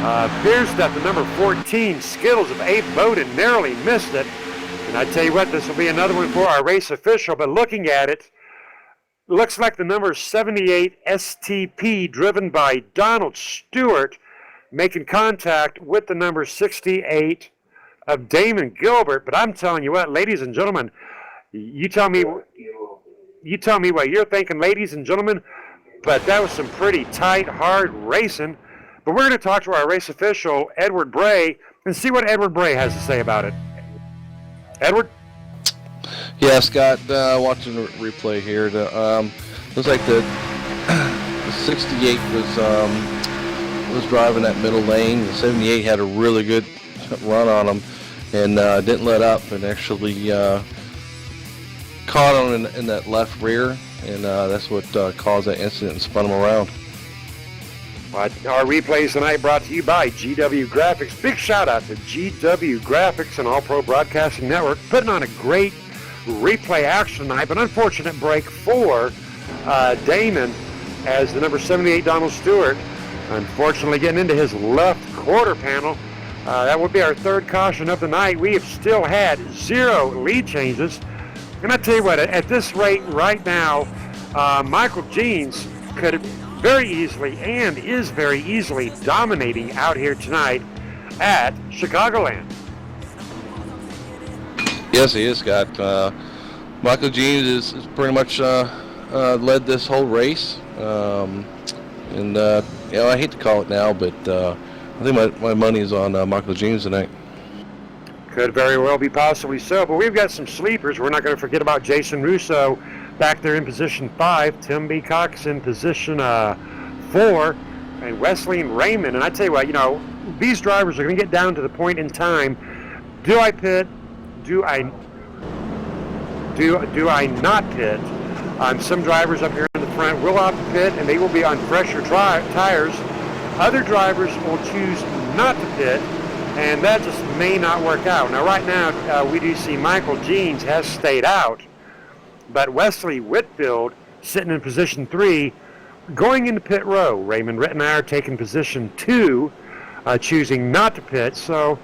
D: Appears that the number 14, Skittles of Abe Bowden, narrowly missed it. And I tell you what, this will be another one for our race official, but looking at it, looks like the number 78 STP, driven by Donald Stewart, making contact with the number 68 of Damon Gilbert. But I'm telling you what, ladies and gentlemen, you tell me what you're thinking, ladies and gentlemen, but that was some pretty tight, hard racing. But we're going to talk to our race official, Edward Bray, and see what Edward Bray has to say about it. Edward?
E: Yeah, Scott, watching the replay here, looks like the 68 was driving that middle lane. The 78 had a really good run on him and didn't let up and actually caught him in that left rear, and that's what caused that incident and spun him around.
D: Our replays tonight brought to you by GW Graphics. Big shout out to GW Graphics and All Pro Broadcasting Network, putting on a great replay action tonight, but unfortunate break for Damon as the number 78 Donald Stewart unfortunately getting into his left quarter panel. That would be our third caution of the night. We have still had 0 lead changes, and I tell you what, at this rate right now, Michael Jeans could very easily and is very easily dominating out here tonight at Chicagoland.
E: Yes, he is, Scott. Michael Jeans is pretty much led this whole race. And I hate to call it now, but I think my money is on Michael Jeans tonight.
D: Could very well be possibly so, but we've got some sleepers. We're not going to forget about Jason Russo back there in position 5, Tim B. Cox in position 4, and Wesley and Raymond. And I tell you what, these drivers are going to get down to the point in time, do I pit? Do I not pit? Some drivers up here in the front will opt to pit, and they will be on fresher tires. Other drivers will choose not to pit, and that just may not work out. Now, right now, we do see Michael Jeans has stayed out, but Wesley Whitfield sitting in position 3, going into pit row. Raymond Rittenauer taking position 2, choosing not to pit. So,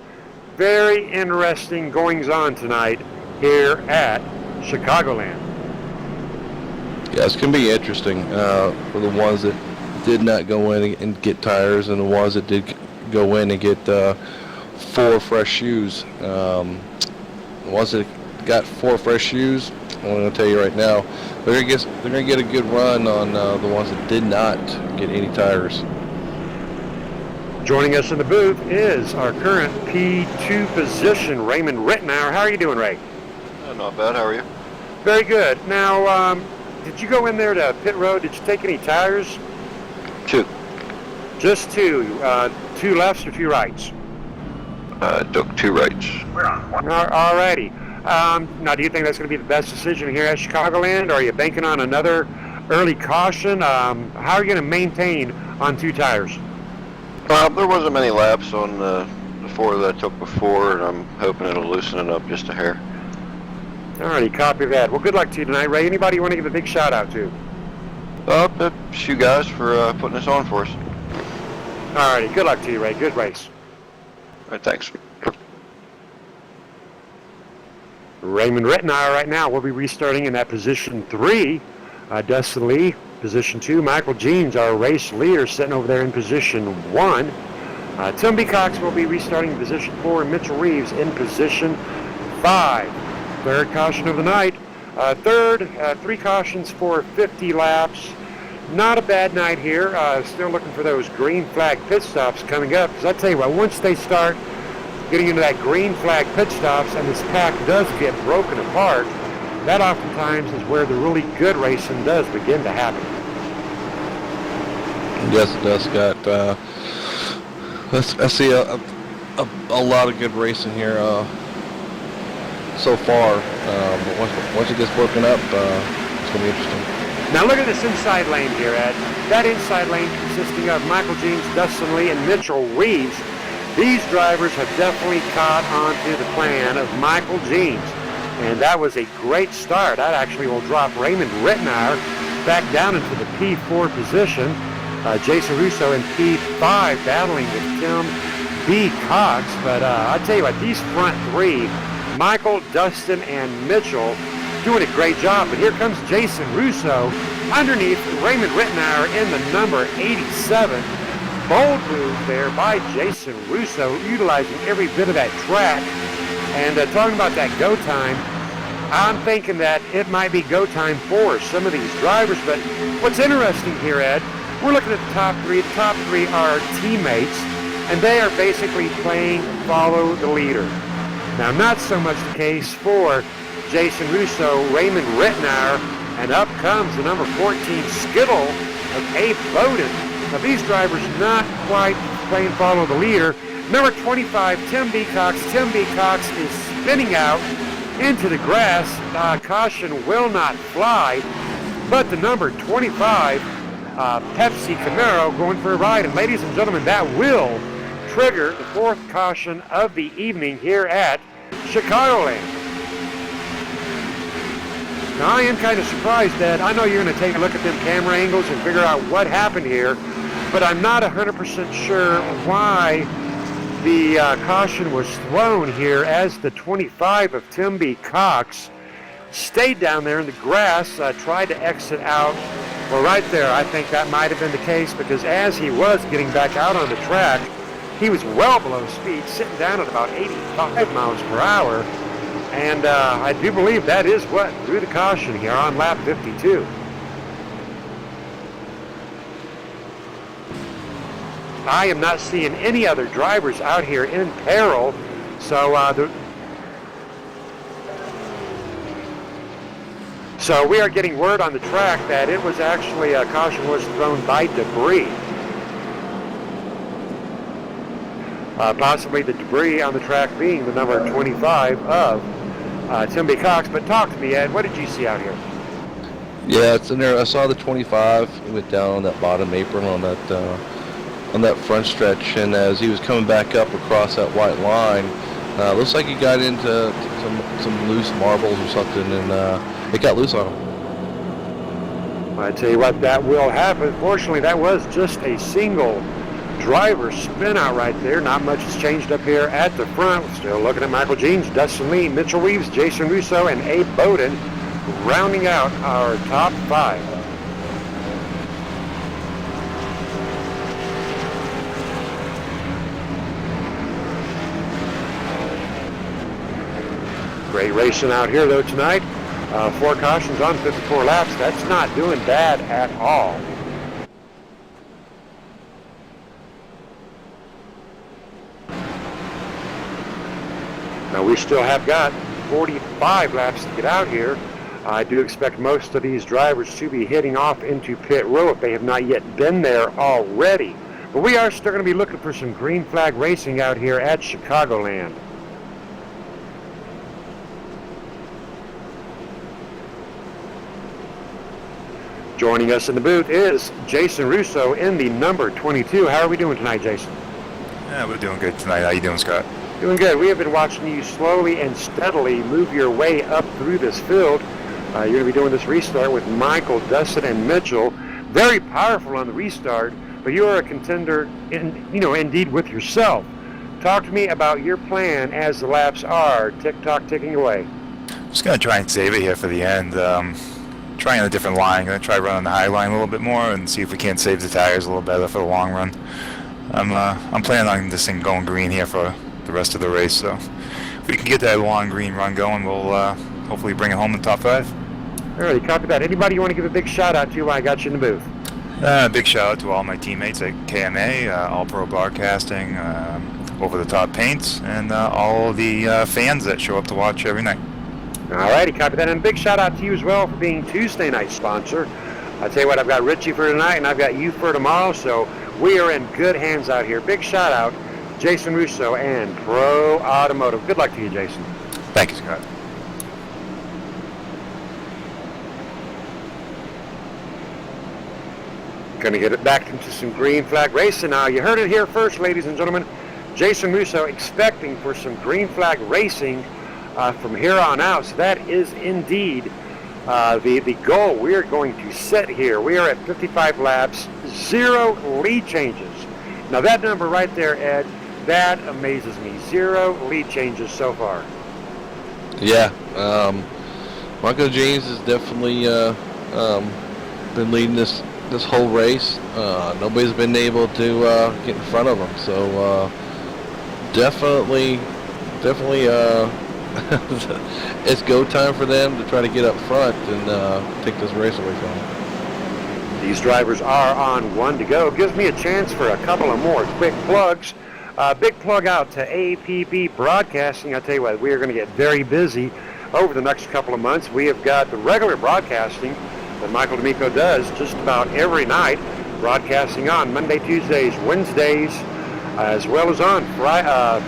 D: very interesting goings-on tonight here at Chicagoland.
E: Yeah, it's going to be interesting for the ones that did not go in and get tires and the ones that did go in and get 4 fresh shoes. The ones that got 4 fresh shoes, I'm going to tell you right now, they're going to get a good run on the ones that did not get any tires.
D: Joining us in the booth is our current P2 position, Raymond Rittenauer. How are you doing, Ray?
I: Not bad. How are you?
D: Very good. Now, did you go in there to pit road? Did you take any tires?
I: 2.
D: Just 2. 2 lefts or 2 rights?
I: Took 2 rights.
D: All righty. Now, do you think that's going to be the best decision here at Chicagoland, or are you banking on another early caution? How are you going to maintain on 2 tires?
I: There wasn't many laps on the 4 that I took before, and I'm hoping it'll loosen it up just a hair.
D: All righty, copy that. Well, good luck to you tonight, Ray. Anybody you want to give a big shout out to?
I: You guys for putting this on for us.
D: All righty, good luck to you, Ray. Good race.
I: All right, thanks.
D: Raymond Rittenauer right now will be restarting in that position 3. Dustin Lee, position 2. Michael Jeans, our race leader, sitting over there in position 1. Tim B. Cox will be restarting in position 4, and Mitchell Reeves in position 5. Third caution of the night. Third, 3 cautions for 50 laps. Not a bad night here. Still looking for those green flag pit stops coming up. Because I tell you what, once they start getting into that green flag pit stops and this pack does get broken apart, that oftentimes is where the really good racing does begin to happen.
E: Yes, it does, Scott. I see a lot of good racing here so far. But once it gets broken up, it's going to be interesting.
D: Now look at this inside lane here, Ed. That inside lane consisting of Michael Jeans, Dustin Lee, and Mitchell Reeves. These drivers have definitely caught on to the plan of Michael Jeans. And that was a great start. That actually will drop Raymond Rittenauer back down into the P4 position. Jason Russo in P5 battling with Tim B. Cox. But I'll tell you what, these front 3, Michael, Dustin, and Mitchell, doing a great job. But here comes Jason Russo underneath Raymond Rittenauer in the number 87. Bold move there by Jason Russo, utilizing every bit of that track. And talking about that go time, I'm thinking that it might be go time for some of these drivers. But what's interesting here, Ed, we're looking at the top 3. The top 3 are teammates, and they are basically playing follow the leader. Now, not so much the case for Jason Russo, Raymond Rittenauer, and up comes the number 14 Skittle of Abe Bowden. Now, these drivers not quite playing follow the leader. Number 25, Tim B. Cox. Tim B. Cox is spinning out into the grass. Caution will not fly, but the number 25, Pepsi Camaro, going for a ride. And ladies and gentlemen, that will trigger the 4th caution of the evening here at Chicagoland. Now, I am kind of surprised, Ed. I know you're going to take a look at them camera angles and figure out what happened here, but I'm not 100% sure why the caution was thrown here as the 25 of Tim B. Cox stayed down there in the grass, tried to exit out. Well, right there, I think that might have been the case, because as he was getting back out on the track, he was well below speed, sitting down at about 85 miles per hour. And I do believe that is what drew the caution here on lap 52. I am not seeing any other drivers out here in peril. So so we are getting word on the track that it was actually a caution was thrown by debris. Possibly the debris on the track being the number 25 of Tim B. Cox. But talk to me, Ed. What did you see out here?
E: Yeah, it's in there. I saw the 25. He went down on that bottom apron on that front stretch, and as he was coming back up across that white line, looks like he got into some loose marbles or something, and it got loose on him.
D: I tell you what, that will happen. Fortunately, that was just a single driver spin out right there. Not much has changed up here at the front. We're still looking at Michael Jeans, Dustin Lee, Mitchell Reeves, Jason Russo, and Abe Bowden rounding out our top 5. Great racing out here though tonight. 4 cautions on 54 laps. That's not doing bad at all. Now, we still have got 45 laps to get out here. I do expect most of these drivers to be heading off into pit row if they have not yet been there already. But we are still going to be looking for some green flag racing out here at Chicagoland. Joining us in the booth is Jason Russo in the number 22. How are we doing tonight, Jason?
J: Yeah, we're doing good tonight. How you doing, Scott?
D: Doing good. We have been watching you slowly and steadily move your way up through this field. You're going to be doing this restart with Michael, Dustin, and Mitchell. Very powerful on the restart, but you are a contender, indeed with yourself. Talk to me about your plan as the laps are tick-tock ticking away.
J: Just going to try and save it here for the end. Trying a different line. Going to try running the high line a little bit more and see if we can't save the tires a little better for the long run. I'm planning on this thing going green here for the rest of the race, so if we can get that long green run going, we'll hopefully bring it home in the top 5.
D: Alrighty, copy that. Anybody you want to give a big shout out to while I got you in the booth?
J: Big shout out to all my teammates at KMA, All Pro Broadcasting, Over the Top Paints, and all the fans that show up to watch every night.
D: Alrighty, copy that. And a big shout out to you as well for being Tuesday night sponsor. I tell you what, I've got Richie for tonight and I've got you for tomorrow, so we are in good hands out here. Big shout out, Jason Russo and Pro Automotive. Good luck to you, Jason.
J: Thank you, Scott.
D: Going to get it back into some green flag racing now. You heard it here first, ladies and gentlemen. Jason Russo expecting for some green flag racing from here on out. So that is indeed the goal we're going to set here. We are at 55 laps, 0 lead changes. Now that number right there, Ed, that amazes me. 0 lead changes so far.
E: Yeah, Michael James has definitely been leading this whole race. Nobody's been able to get in front of him, so definitely it's go time for them to try to get up front and take this race away from them.
D: These drivers are on 1 to go. Gives me a chance for a couple of more quick plugs. Big plug out to APB Broadcasting. I tell you what, we are going to get very busy over the next couple of months. We have got the regular broadcasting that Michael D'Amico does just about every night, broadcasting on Monday, Tuesdays, Wednesdays, as well as on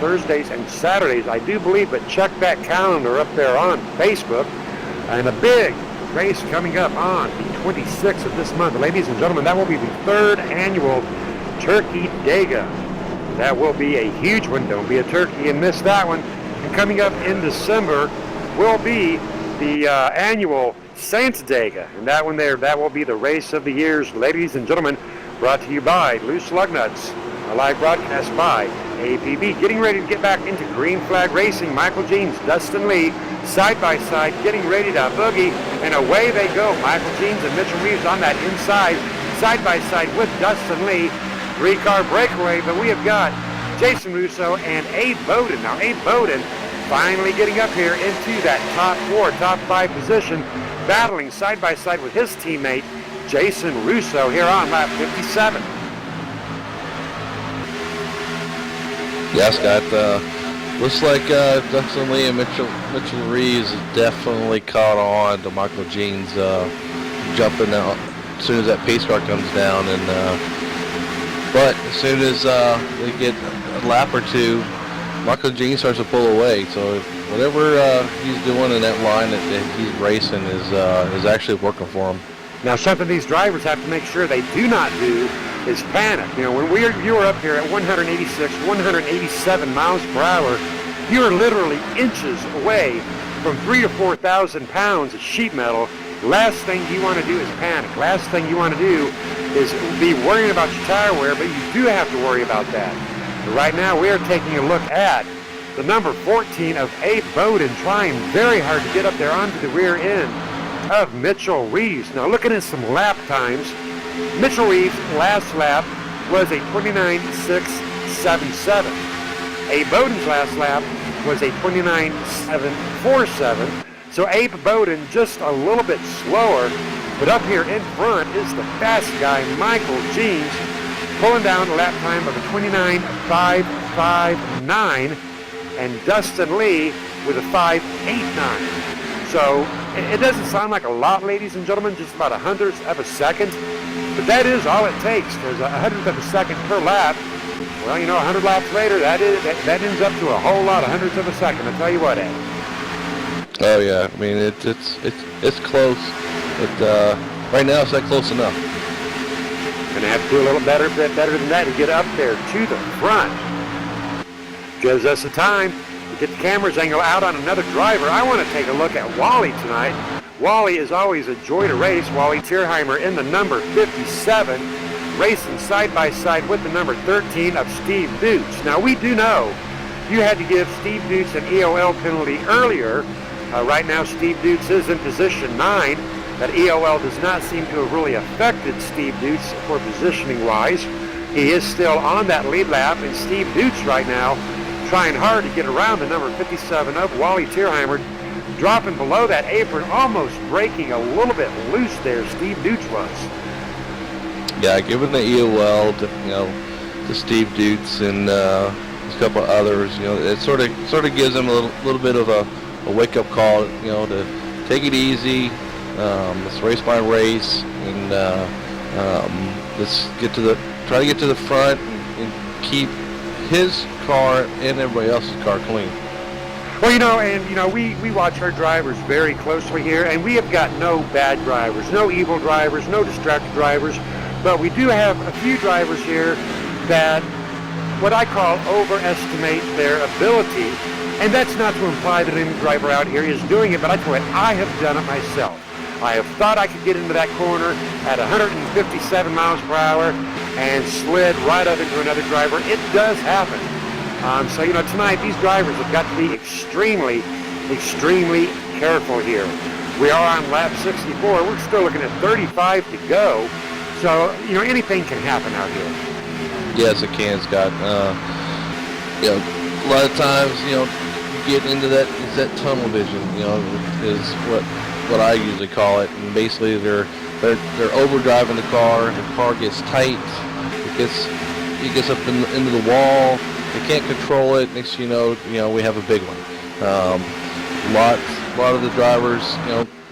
D: Thursdays and Saturdays, I do believe, but check that calendar up there on Facebook. And a big race coming up on the 26th of this month. Ladies and gentlemen, that will be the 3rd annual Turkey Dega. That will be a huge one. Don't be a turkey and miss that one. And coming up in December will be the annual Saints Dega. And that one there, that will be the race of the years. Ladies and gentlemen, brought to you by Loose Lug Nuts. A live broadcast by APB. Getting ready to get back into green flag racing. Michael Jeans, Dustin Lee, side by side, getting ready to boogie, and away they go. Michael Jeans and Mitchell Reeves on that inside, side by side with Dustin Lee. 3-car breakaway, but we have got Jason Russo and Abe Bowden. Now, Abe Bowden finally getting up here into that top 4, top 5 position, battling side by side with his teammate, Jason Russo, here on lap 57.
E: Yeah, Scott. Looks like Dustin Lee and Mitchell Reeves has definitely caught on to Michael Jean's jumping out as soon as that pace car comes down. But as soon as they get a lap or two, Michael Jean starts to pull away. So whatever he's doing in that line that he's racing is actually working for him.
D: Now, something these drivers have to make sure they do not do is panic. You know, when you were up here at 186, 187 miles per hour, you are literally inches away from 3,000 to 4,000 pounds of sheet metal. Last thing you want to do is panic. Last thing you want to do is be worrying about your tire wear, but you do have to worry about that. But right now, we are taking a look at the number 14 of Abe Bowden, trying very hard to get up there onto the rear end of Mitchell Reeves. Now, looking at some lap times, Mitchell Reeves' last lap was a 29.677. Abe Bowden's last lap was a 29.747. So Abe Bowden just a little bit slower, but up here in front is the fast guy, Michael Jeans, pulling down a lap time of a 29.559. and Dustin Lee with a 5.89. So it doesn't sound like a lot, ladies and gentlemen, just about 100th of a second, but that is all it takes. There's 100th of a second per lap. Well, 100 laps later, that ends up to a whole lot of 100ths of a second. I'll tell you what, Ed.
E: Oh yeah, I mean it's close. Right now it's not close enough.
D: Gonna have to do a little bit better than that to get up there to the front. Gives us the time to get the camera's angle out on another driver. I want to take a look at Wally tonight. Wally is always a joy to race. Wally Tierheimer in the number 57, racing side by side with the number 13 of Steve Dutz. Now we do know you had to give Steve Dutz an EOL penalty earlier. Right now Steve Dutz is in position 9. That EOL does not seem to have really affected Steve Dutz for positioning wise. He is still on that lead lap, and Steve Dutz right now trying hard to get around the number 57 of Wally Tierheimer, dropping below that apron, almost breaking a little bit loose there, Steve Dutz was.
E: Yeah, given the EOL to Steve Dutz and a couple of others, it sort of gives him a little bit of a wake-up call, to take it easy. Let's race by race, and let's try to get to the front and keep his car and everybody else's car clean.
D: Well, we watch our drivers very closely here, and we have got no bad drivers, no evil drivers, no distracted drivers, but we do have a few drivers here that what I call overestimate their ability, and that's not to imply that any driver out here is doing it, but I tell you what, I have done it myself. I have thought I could get into that corner at 157 miles per hour and slid right up into another driver. It does happen. So tonight these drivers have got to be extremely, extremely careful here. We are on lap 64. We're still looking at 35 to go. So, anything can happen out here.
E: Yes, it can, Scott. A lot of times, you get into that tunnel vision, is what I usually call it, and basically they're overdriving the car gets tight, it gets up into the wall, they can't control it. Next thing you know, we have a big one. A lot of the drivers,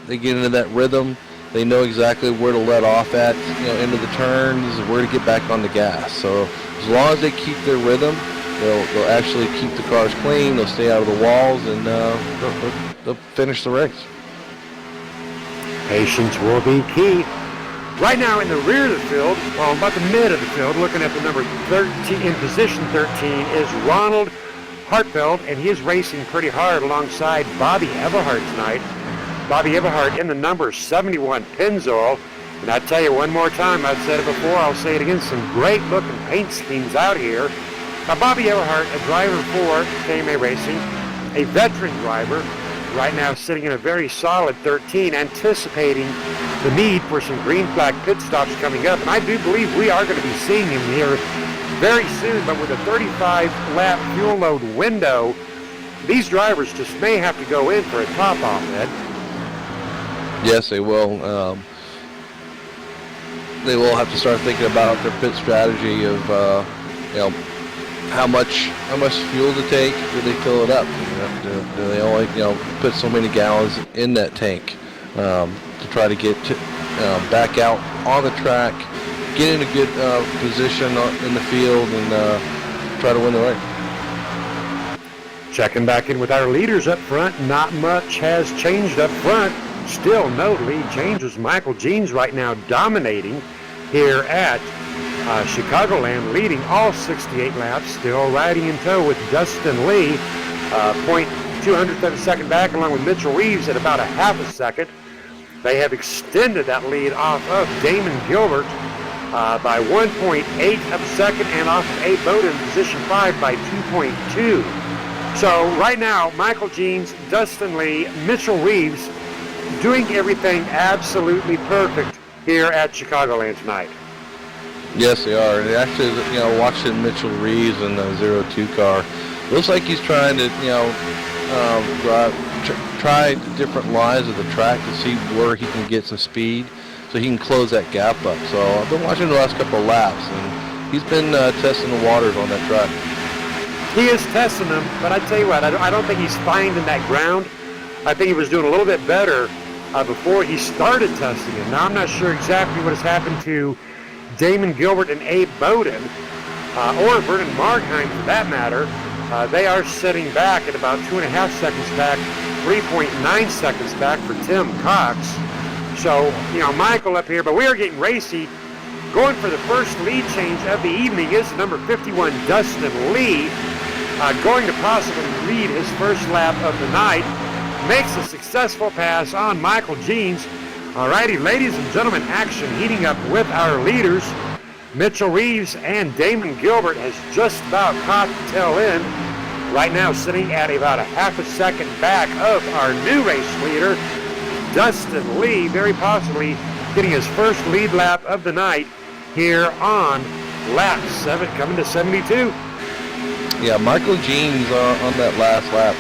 E: they get into that rhythm, they know exactly where to let off at, into the turns, where to get back on the gas. So as long as they keep their rhythm, they'll actually keep the cars clean, they'll stay out of the walls, and they'll finish the race.
D: Patience will be key. Right now in the rear of the field, well, about the mid of the field, looking at the number 13, in position 13, is Ronald Hartfeld, and he is racing pretty hard alongside Bobby Everhart tonight. Bobby Everhart in the number 71 Pennzoil. And I tell you one more time, I've said it before, I'll say it again, some great looking paint schemes out here. Now Bobby Everhart, a driver for KMA Racing, a veteran driver, right now sitting in a very solid 13, anticipating the need for some green flag pit stops coming up. And I do believe we are going to be seeing him here very soon, but with a 35-lap fuel load window, these drivers just may have to go in for a top-off, Ed.
E: Yes, they will. They will have to start thinking about their pit strategy of, how much fuel to take. Do they fill it up? Do they only put so many gallons in that tank to try to get back out on the track, get in a good position in the field, and try to win the race.
D: Checking back in with our leaders up front. Not much has changed up front. Still no lead changes. Michael Jeans right now dominating here at Chicagoland, leading all 68 laps, still riding in tow with Dustin Lee, 0.200th of a second back, along with Mitchell Reeves at about a half a second. They have extended that lead off of Damon Gilbert by 1.8 of a second, and off of Abe Bowden in position 5 by 2.2. So right now, Michael Jeans, Dustin Lee, Mitchell Reeves doing everything absolutely perfect here at Chicagoland tonight.
E: Yes, they are. And actually, watching Mitchell Reeves in the 02 car, looks like he's trying to, try different lines of the track to see where he can get some speed so he can close that gap up. So I've been watching the last couple of laps, and he's been testing the waters on that track.
D: He is testing them, but I tell you what, I don't think he's finding that ground. I think he was doing a little bit better before he started testing it. Now, I'm not sure exactly what has happened to Damon Gilbert and Abe Bowden, or Vernon Markheim for that matter. They are sitting back at about 2.5 seconds back, 3.9 seconds back for Tim Cox. So, Michael up here, but we are getting racy. Going for the first lead change of the evening is number 51, Dustin Lee, going to possibly lead his first lap of the night. Makes a successful pass on Michael Jeans. Alrighty, ladies and gentlemen, action heating up with our leaders. Mitchell Reeves and Damon Gilbert has just about caught the tail end. Right now sitting at about a half a second back of our new race leader, Dustin Lee, very possibly getting his first lead lap of the night here on lap 7, coming to 72.
E: Yeah, Michael Jeans on that last lap,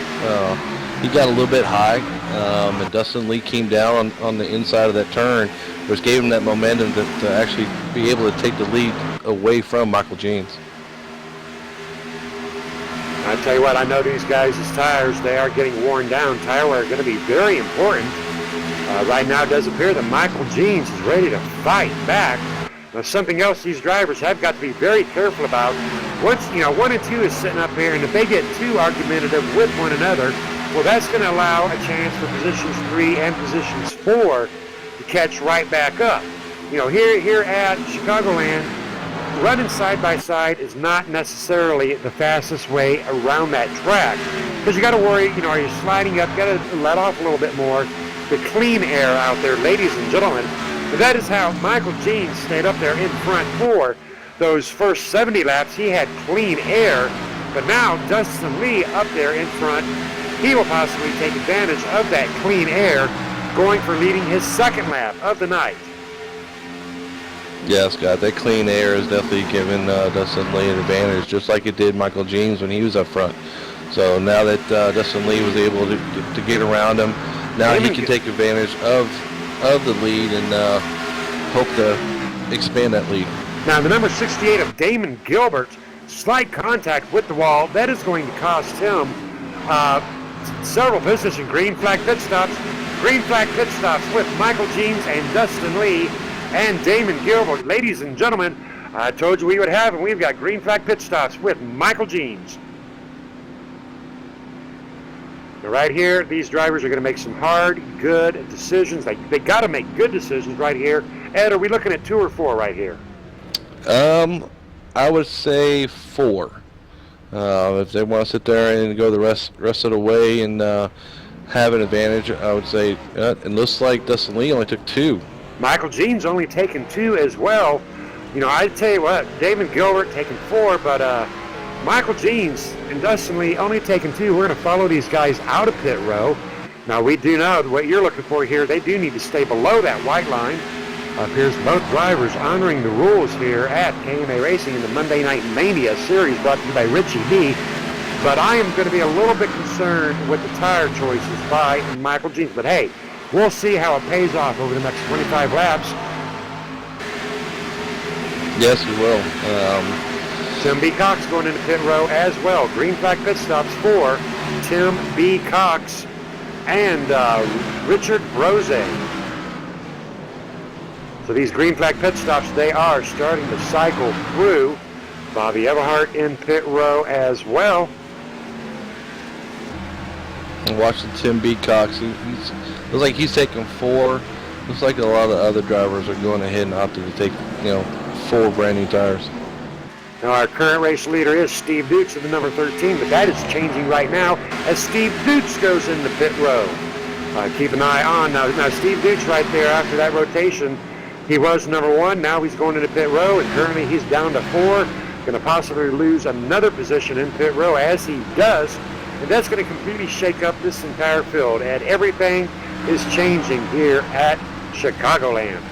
E: he got a little bit high, and Dustin Lee came down on the inside of that turn, which gave him that momentum to actually be able to take the lead away from Michael Jeans.
D: I tell you what, I know these guys' tires, they are getting worn down. Tire wear are going to be very important. Right now it does appear that Michael Jeans is ready to fight back. Now, something else these drivers have got to be very careful about. Once, 1 and 2 is sitting up here, and if they get too argumentative with one another, well, that's going to allow a chance for positions 3 and positions 4 to catch right back up. Here at Chicagoland, running side by side is not necessarily the fastest way around that track, because you got to worry, are you sliding up? You got to let off a little bit more. The clean air out there, ladies and gentlemen. But that is how Michael Jeans stayed up there in front for those first 70 laps. He had clean air, but now Dustin Lee up there in front. He will possibly take advantage of that clean air, going for leading his second lap of the night.
E: Yeah, Scott, that clean air is definitely giving Dustin Lee an advantage, just like it did Michael Jeans when he was up front. So now that Dustin Lee was able to get around him, now he can take advantage of the lead and hope to expand that lead.
D: Now, the number 68 of Damon Gilbert, slight contact with the wall. That is going to cost him several position green flag pit stops. Green flag pit stops with Michael Jeans and Dustin Lee and Damon Gilbert. Ladies and gentlemen, I told you we would have, and we've got green flag pit stops with Michael Jeans. Now right here, these drivers are going to make some hard, good decisions. They got to make good decisions right here. Ed, are we looking at 2 or 4 right here?
E: I would say 4. If they want to sit there and go the rest of the way and have an advantage, I would say it looks like Dustin Lee only took 2.
D: Michael Jeans only taking 2 as well. I tell you what, Damon Gilbert taking 4, but Michael Jeans and Dustin Lee only taking 2. We're going to follow these guys out of pit row. Now, we do know what you're looking for here. They do need to stay below that white line. Appears both drivers honoring the rules here at KMA Racing in the Monday Night Mania series brought to you by Richie D. But I am going to be a little bit concerned with the tire choices by Michael Jeans. But hey, we'll see how it pays off over the next 25 laps.
E: Yes, we will.
D: Tim B. Cox going into pit row as well. Green flag pit stops for Tim B. Cox and Richard Brose. So these green flag pit stops, they are starting to cycle through. Bobby Everhart in pit row as well.
E: And watching Tim B. Cox, looks like he's taking 4. Looks like a lot of the other drivers are going ahead and opting to take, 4 brand new tires.
D: Now our current race leader is Steve Dukes at the number 13, but that is changing right now as Steve Dukes goes into pit row. Keep an eye on now Steve Dukes right there after that rotation. He was number 1, now he's going into pit row, and currently he's down to 4. Going to possibly lose another position in pit row as he does, and that's going to completely shake up this entire field, and everything is changing here at Chicagoland.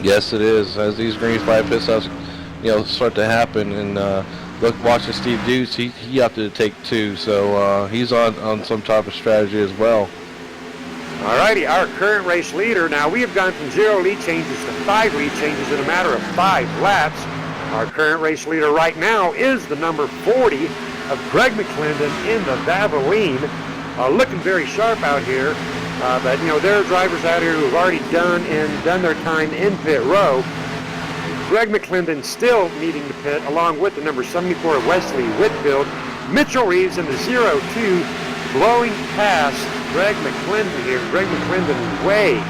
E: Yes, it is. As these green flag pit stops, start to happen, and watching Steve Dukes, he opted to take 2, so he's on some type of strategy as well.
D: Alrighty, our current race leader, now we have gone from 0 lead changes to 5 lead changes in a matter of 5 laps. Our current race leader right now is the number 40, of Greg McClendon in the Valvoline. Looking very sharp out here. But, there are drivers out here who have already done their time in pit row. Greg McClendon still needing to pit, along with the number 74 of Wesley Whitfield. Mitchell Reeves in the 0-2, blowing past Greg McClendon here. Greg McClendon way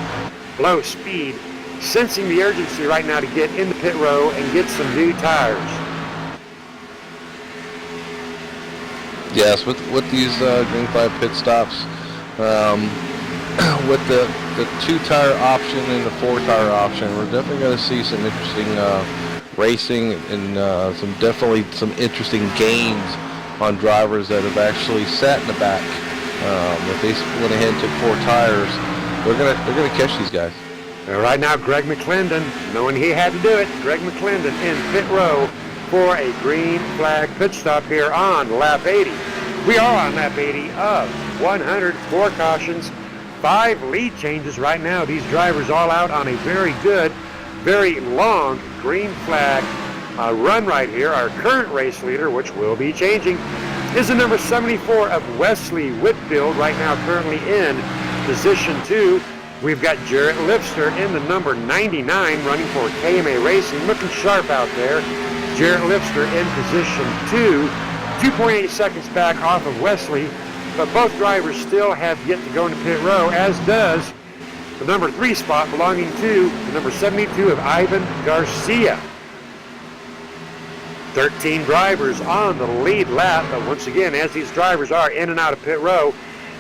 D: below speed, sensing the urgency right now to get in the pit row and get some new tires.
E: Yes, with these green flag pit stops, with the 2-tire option and the 4-tire option, we're definitely going to see some interesting racing and some interesting gains on drivers that have actually sat in the back. If they went ahead and took 4 tires, they're gonna catch these guys.
D: Right now, Greg McClendon, knowing he had to do it, Greg McClendon in pit row for a green flag pit stop here on lap 80. We are on lap 80 of 104 cautions, 5 lead changes right now. These drivers all out on a very good, very long green flag run right here. Our current race leader, which will be changing, is the number 74 of Wesley Whitfield, right now currently in position 2. We've got Jarrett Lipster in the number 99 running for KMA Racing, looking sharp out there. Jarrett Lipster in position 2, 2.8 seconds back off of Wesley, but both drivers still have yet to go into pit row, as does the number 3 spot belonging to the number 72 of Ivan Garcia. 13 drivers on the lead lap, but once again, as these drivers are in and out of pit row,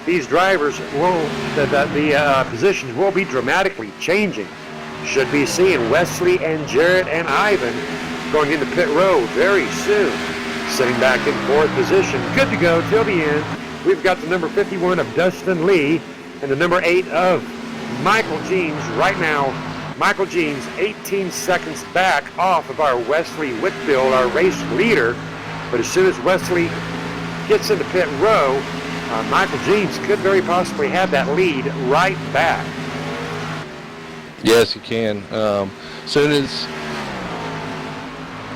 D: these drivers the positions will be dramatically changing. Should be seeing Wesley and Jarrett and Ivan going into pit row very soon. Sitting back in 4th position, good to go till the end. We've got the number 51 of Dustin Lee and the number 8 of Michael Jeans. Right now, Michael Jeans 18 seconds back off of our Wesley Whitfield, our race leader. But as soon as Wesley gets into pit row, Michael Jeans could very possibly have that lead right back.
E: Yes, he can. Soon as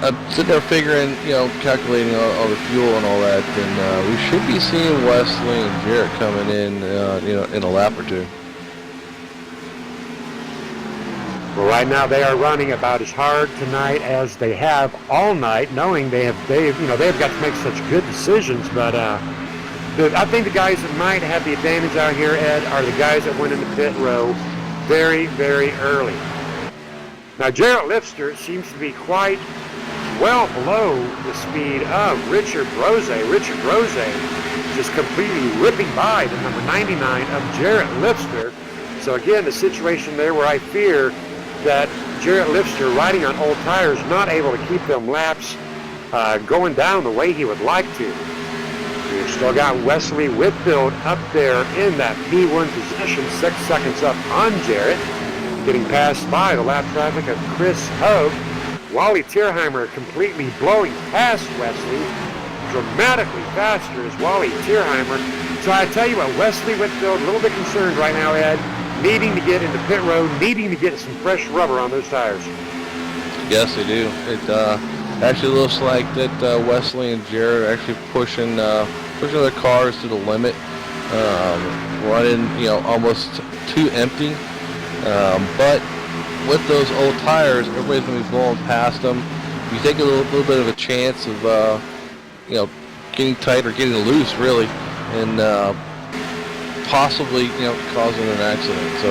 E: I'm sitting there figuring, calculating all the fuel and all that, then we should be seeing Wesley and Jarrett coming in, in a lap or two.
D: Well, right now they are running about as hard tonight as they have all night, knowing they've got to make such good decisions. But I think the guys that might have the advantage out here, Ed, are the guys that went into pit row very, very early. Now, Jarrett Lipster seems to be quite well below the speed of Richard Brose. Richard Brose just completely ripping by the number 99 of Jarrett Lipster. So again, the situation there where I fear that Jarrett Lipster, riding on old tires, not able to keep them laps going down the way he would like to. We've still got Wesley Whitfield up there in that P1 position, 6 seconds up on Jarrett, getting passed by the lap traffic of Chris Hogue. Wally Tierheimer completely blowing past Wesley, dramatically faster as Wally Tierheimer. So I tell you what, Wesley Whitfield, a little bit concerned right now, Ed, needing to get into pit road, needing to get some fresh rubber on those tires.
E: Yes, they do. It actually looks like that Wesley and Jarrett are actually pushing their cars to the limit, running almost too empty. But with those old tires, everybody's going to be blowing past them. You take a little bit of a chance of getting tight or getting loose, really, and possibly causing an accident. So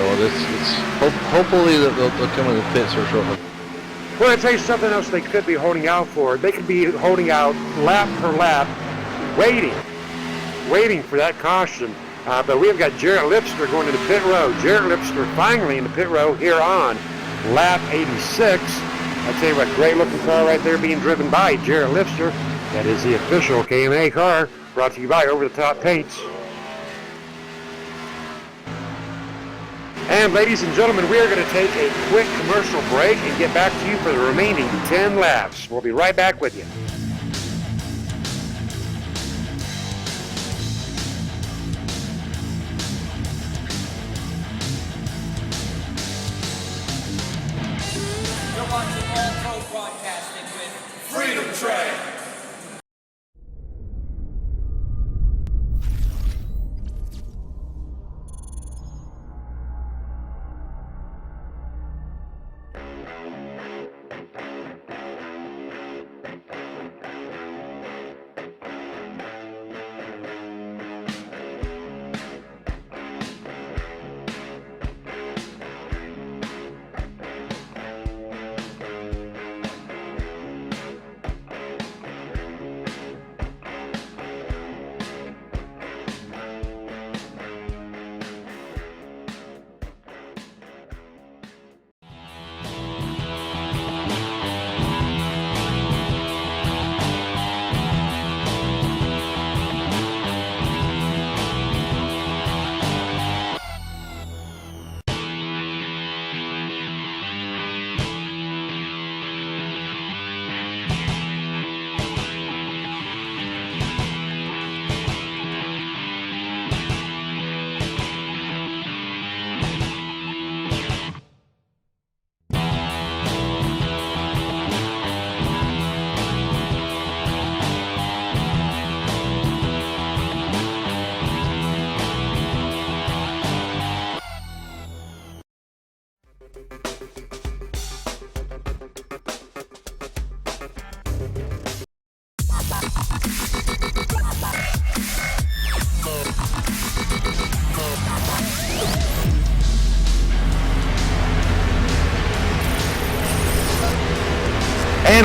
E: hopefully they'll come in the pits here shortly.
D: Well, I'll tell you something else they could be holding out for. They could be holding out lap per lap, waiting for that caution. But we've got Jarrett Lipster going into pit row. Jarrett Lipster finally in the pit row here on lap 86. I'll tell you what, great looking car right there being driven by Jarrett Lipster. That is the official KMA car, brought to you by Over the Top Paints. And ladies and gentlemen, we are going to take a quick commercial break and get back to you for the remaining 10 laps. We'll be right back with you.
C: You're watching All Pro Broadcasting with Freedom Train.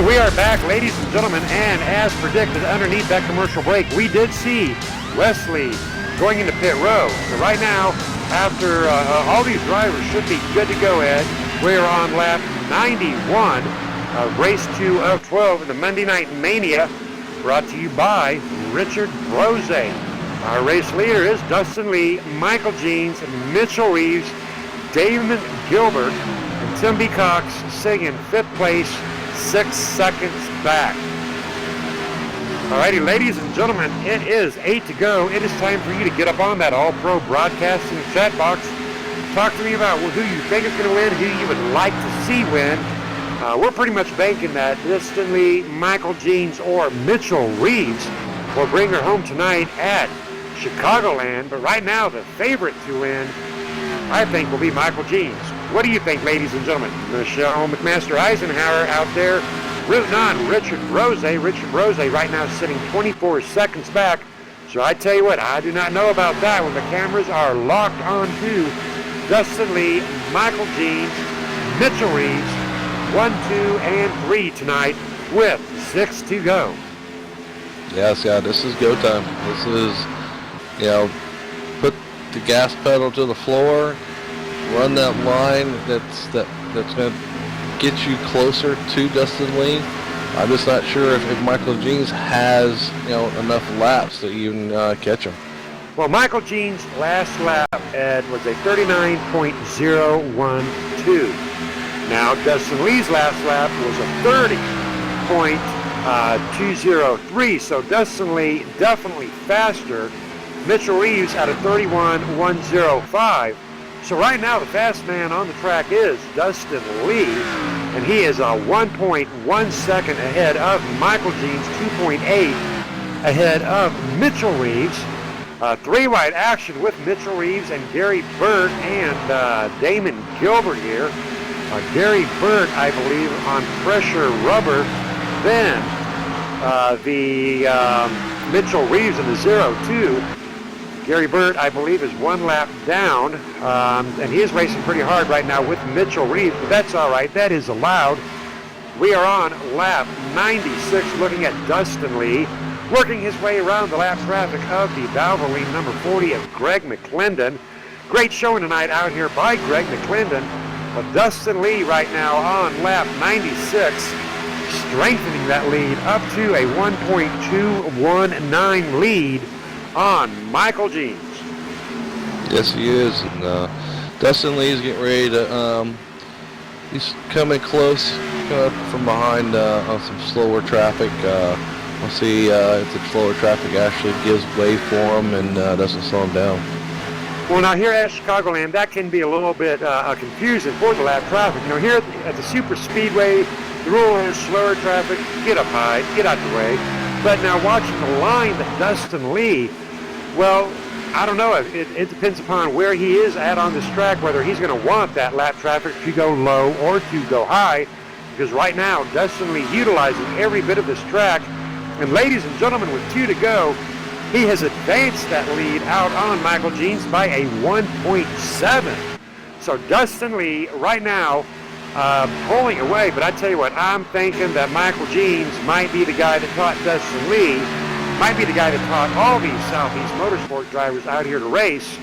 D: We are back, ladies and gentlemen, and as predicted underneath that commercial break, we did see Wesley going into pit row. So right now, after all these drivers should be good to go, Ed, we are on lap 91 of race 2 of 12 in the Monday Night Mania, brought to you by Richard Brose. Our race leader is Dustin Lee, Michael Jeans, Mitchell Reeves, Damon Gilbert, and Tim B. Cox sitting in 5th place, 6 seconds back. Alrighty, ladies and gentlemen, it is 8 to go. It is time for you to get up on that All-Pro Broadcasting chat box. Talk to me about who you think is going to win, who you would like to see win. We're pretty much banking that Dustin Lee, Michael Jeans, or Mitchell Reeves will bring her home tonight at Chicagoland. But right now, the favorite to win, I think, will be Michael Jeans. What do you think, ladies and gentlemen? Michelle McMaster Eisenhower out there rooting on Richard Brose. Richard Brose right now sitting 24 seconds back. So I tell you what, I do not know about that when the cameras are locked on to Dustin Lee, Michael Jeans, Mitchell Reeves, 1, 2, and 3 tonight with 6 to go.
E: Yeah, Scott, this is go time. This is, put the gas pedal to the floor, run that line that's going to get you closer to Dustin Lee. I'm just not sure if Michael Jeans has enough laps to even catch him.
D: Well, Michael Jeans' last lap, Ed, was a 39.012. Now, Dustin Lee's last lap was a 30.203. So Dustin Lee definitely faster. Mitchell Reeves at a 31.105. So right now, the fast man on the track is Dustin Lee, and he is a 1.1 second ahead of Michael Jeans, 2.8 ahead of Mitchell Reeves. Three-wide action with Mitchell Reeves and Gary Burt and Damon Gilbert here. Gary Burt, I believe, on pressure rubber. Then Mitchell Reeves in the 0-2. Gary Burt, I believe, is 1 lap down, and he is racing pretty hard right now with Mitchell Reeves, but that's all right. That is allowed. We are on lap 96, looking at Dustin Lee, working his way around the lap traffic of the Valvoline number 40 of Greg McClendon. Great showing tonight out here by Greg McClendon. But Dustin Lee right now on lap 96, strengthening that lead up to a 1.219 lead on Michael Jeans.
E: Yes, he is. And Dustin Lee is getting ready to, he's coming close from behind on some slower traffic. We'll see if the slower traffic actually gives way for him and doesn't slow him down.
D: Well, now here at Chicagoland, that can be a little bit confusing for the lap traffic. Here at the super speedway, the rule is slower traffic, get up high, get out the way. But now watching the line that Dustin Lee, well, I don't know. It depends upon where he is at on this track, whether he's going to want that lap traffic to go low or to go high. Because right now, Dustin Lee utilizing every bit of this track. And ladies and gentlemen, with 2 to go, he has advanced that lead out on Michael Jeans by a 1.7. So Dustin Lee right now pulling away. But I tell you what, I'm thinking that Michael Jeans might be the guy that taught Dustin Lee, might be the guy that taught all these Southeast Motorsport drivers out here to race.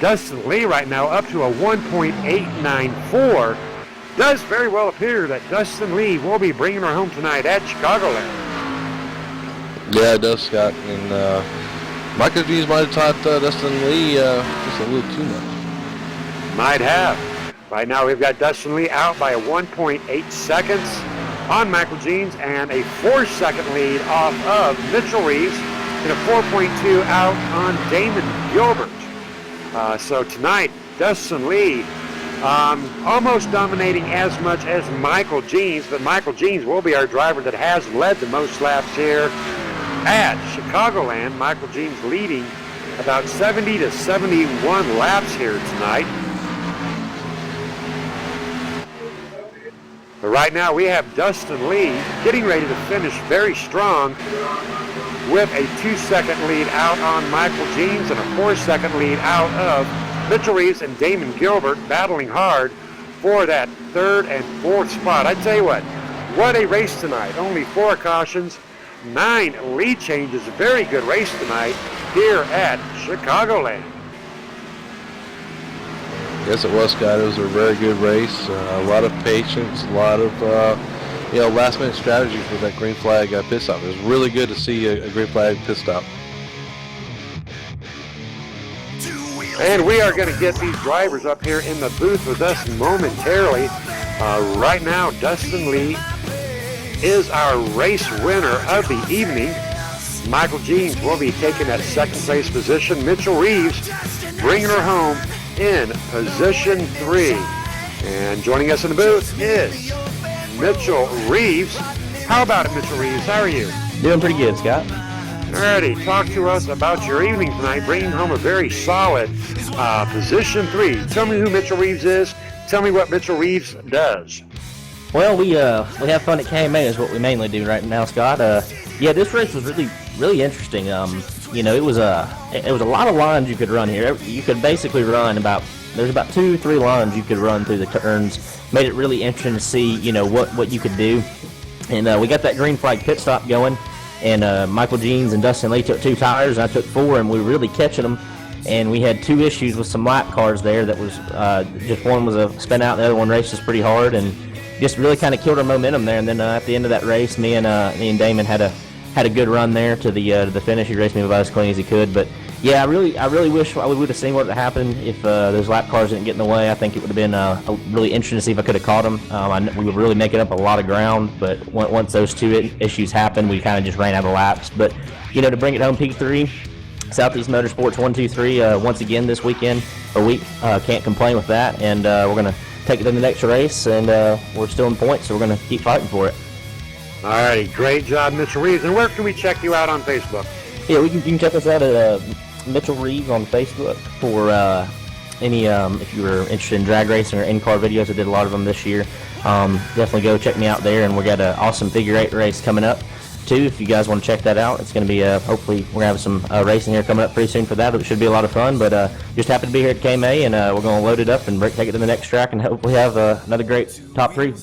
D: Dustin Lee right now up to a 1.894. Does very well appear that Dustin Lee will be bringing her home tonight at Chicagoland.
E: Yeah, it does, Scott. And Michael Jeans might have taught Dustin Lee just a little too much.
D: Might have. Right now we've got Dustin Lee out by a 1.8 seconds on Michael Jeans and a 4-second lead off of Mitchell Reeves and a 4.2 out on Damon Gilbert. So tonight, Dustin Lee almost dominating as much as Michael Jeans, but Michael Jeans will be our driver that has led the most laps here at Chicagoland. Michael Jeans leading about 70 to 71 laps here tonight. But right now we have Dustin Lee getting ready to finish very strong with a 2-second lead out on Michael Jeans and a 4-second lead out of Mitchell Reeves and Damon Gilbert, battling hard for that 3rd and 4th spot. I tell you what, What a race tonight. Only 4 cautions, 9 lead changes. Very good race tonight here at Chicagoland.
E: Yes, it was, Scott. It was a very good race. A lot of patience, a lot of last-minute strategy for that green flag pit stop. It was really good to see a green flag pit stop.
D: And we are going to get these drivers up here in the booth with us momentarily. Right now, Dustin Lee is our race winner of the evening. Michael Jeans will be taking that second place position. Mitchell Reeves bringing her home in position 3. And joining us in the booth is Mitchell Reeves. How about it, Mitchell Reeves? How are you?
K: Doing pretty good, Scott.
D: Alrighty, talk to us about your evening tonight, bringing home a very solid position 3. Tell me who Mitchell Reeves is. Tell me what Mitchell Reeves does.
K: Well, we have fun at KMA is what we mainly do right now, Scott. This race was really interesting. It was a lot of lines you could run here. You could basically run there's about 2-3 lines you could run through the turns. Made it really interesting to see, what you could do. And we got that green flag pit stop going. And Michael Jeans and Dustin Lee took 2 tires, and I took 4, and we were really catching them. And we had 2 issues with some lap cars there. That was just one was a spin out, the other one raced us pretty hard, and just really kind of killed our momentum there. And then at the end of that race, me and Damon had a good run there to the finish. He raced me about as clean as he could. But yeah, I really wish I would have seen what would happen if those lap cars didn't get in the way. I think it would have been really interesting to see if I could have caught them. We were really making up a lot of ground, but once those 2 issues happened, we kind of just ran out of laps. But to bring it home, P3, Southeast Motorsports 1-2-3 once again this weekend or week. Can't complain with that, and we're gonna take it to the next race, and we're still in points, so we're gonna keep fighting for it.
D: All righty, great job, Mitchell Reeves. And where can we check you out on Facebook?
K: Yeah, you can check us out at Mitchell Reeves on Facebook for any if you were interested in drag racing or in-car videos. I did a lot of them this year. Definitely go check me out there, and we got an awesome figure 8 race coming up too. If you guys want to check that out, it's going to be hopefully we're going to have some racing here coming up pretty soon for that. It should be a lot of fun. But just happy to be here at KMA, and we're going to load it up and take it to the next track, and hopefully have another great top 3.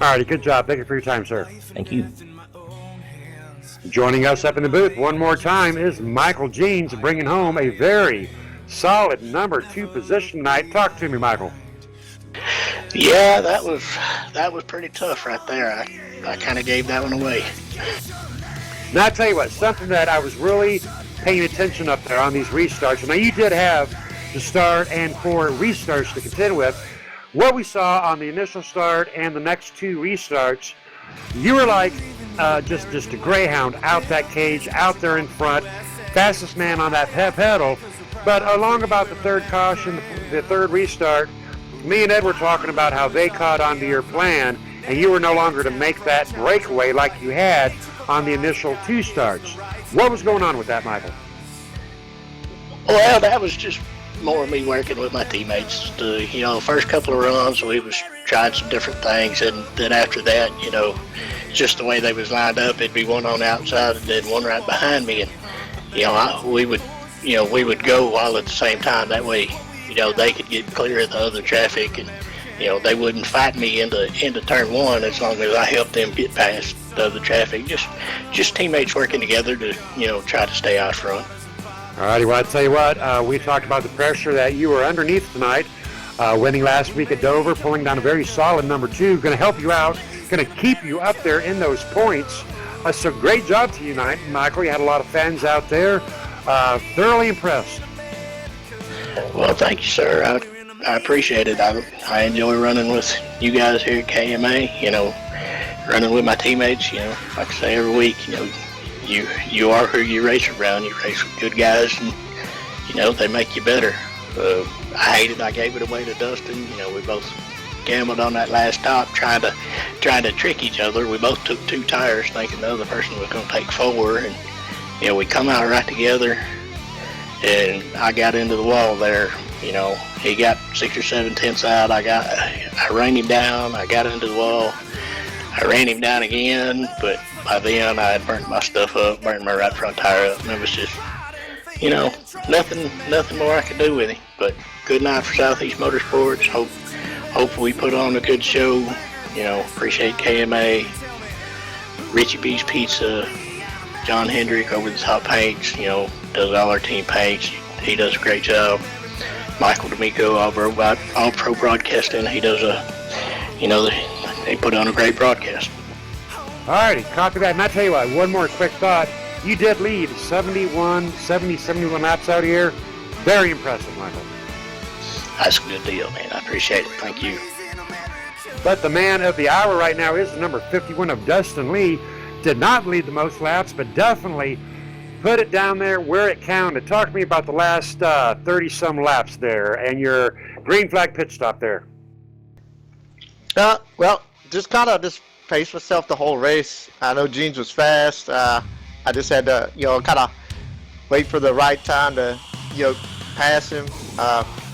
D: All righty, good job. Thank you for your time, sir.
K: Thank you.
D: Joining us up in the booth one more time is Michael Jeans, bringing home a very solid number 2 position tonight. Talk to me, Michael.
F: Yeah, that was pretty tough right there. I kind of gave that one away.
D: Now, I'll tell you what, something that I was really paying attention up there on these restarts. Now, you did have the start and 4 restarts to contend with. What we saw on the initial start and the next 2 restarts, you were like just a greyhound out that cage, out there in front, fastest man on that pedal. But along about the 3rd caution, the 3rd restart, me and Ed were talking about how they caught onto your plan, and you were no longer to make that breakaway like you had on the initial 2 starts. What was going on with that, Michael?
F: Well, that was just more me working with my teammates. First couple of runs, we was trying some different things, and then after that, just the way they was lined up, it'd be one on the outside and then one right behind me, and we would go all at the same time. That way, they could get clear of the other traffic, and they wouldn't fight me into turn 1 as long as I helped them get past the other traffic. Just teammates working together to try to stay out front.
D: All righty, well, I'll tell you what, we talked about the pressure that you were underneath tonight, winning last week at Dover, pulling down a very solid number 2, going to help you out, going to keep you up there in those points. So great job to you tonight, Michael. You had a lot of fans out there. Thoroughly impressed.
F: Well, thank you, sir. I appreciate it. I enjoy running with you guys here at KMA, running with my teammates, like I say every week, you are who you race around. You race with good guys, and they make you better. I hated I gave it away to Dustin. We both gambled on that last stop, trying to trick each other. We both took 2 tires, thinking the other person was going to take 4, and we come out right together. And I got into the wall there. He got 6 or 7 tenths out. I ran him down. I got into the wall. I ran him down again, but by then I had burnt my stuff up, burnt my right front tire up, and it was just, nothing more I could do with him. But good night for Southeast Motorsports. Hope we put on a good show Appreciate KMA, Richie B's Pizza, John Hendrick over the top paints, does all our team paints. He does a great job. Michael D'Amico, all pro broadcasting. He does they put on a great broadcast.
D: Alrighty, copy that. And I tell you what, one more quick thought. You did lead 71 laps out here. Very impressive, Michael.
F: That's a good deal, man. I appreciate it. Thank you.
D: But the man of the hour right now is the number 51 of Dustin Lee. Did not lead the most laps, but definitely put it down there where it counted. Talk to me about the last 30-some laps there and your green flag pit stop there.
H: Well, just kind of just paced myself the whole race. I know Jeans was fast. I just had to, kind of wait for the right time to, pass him.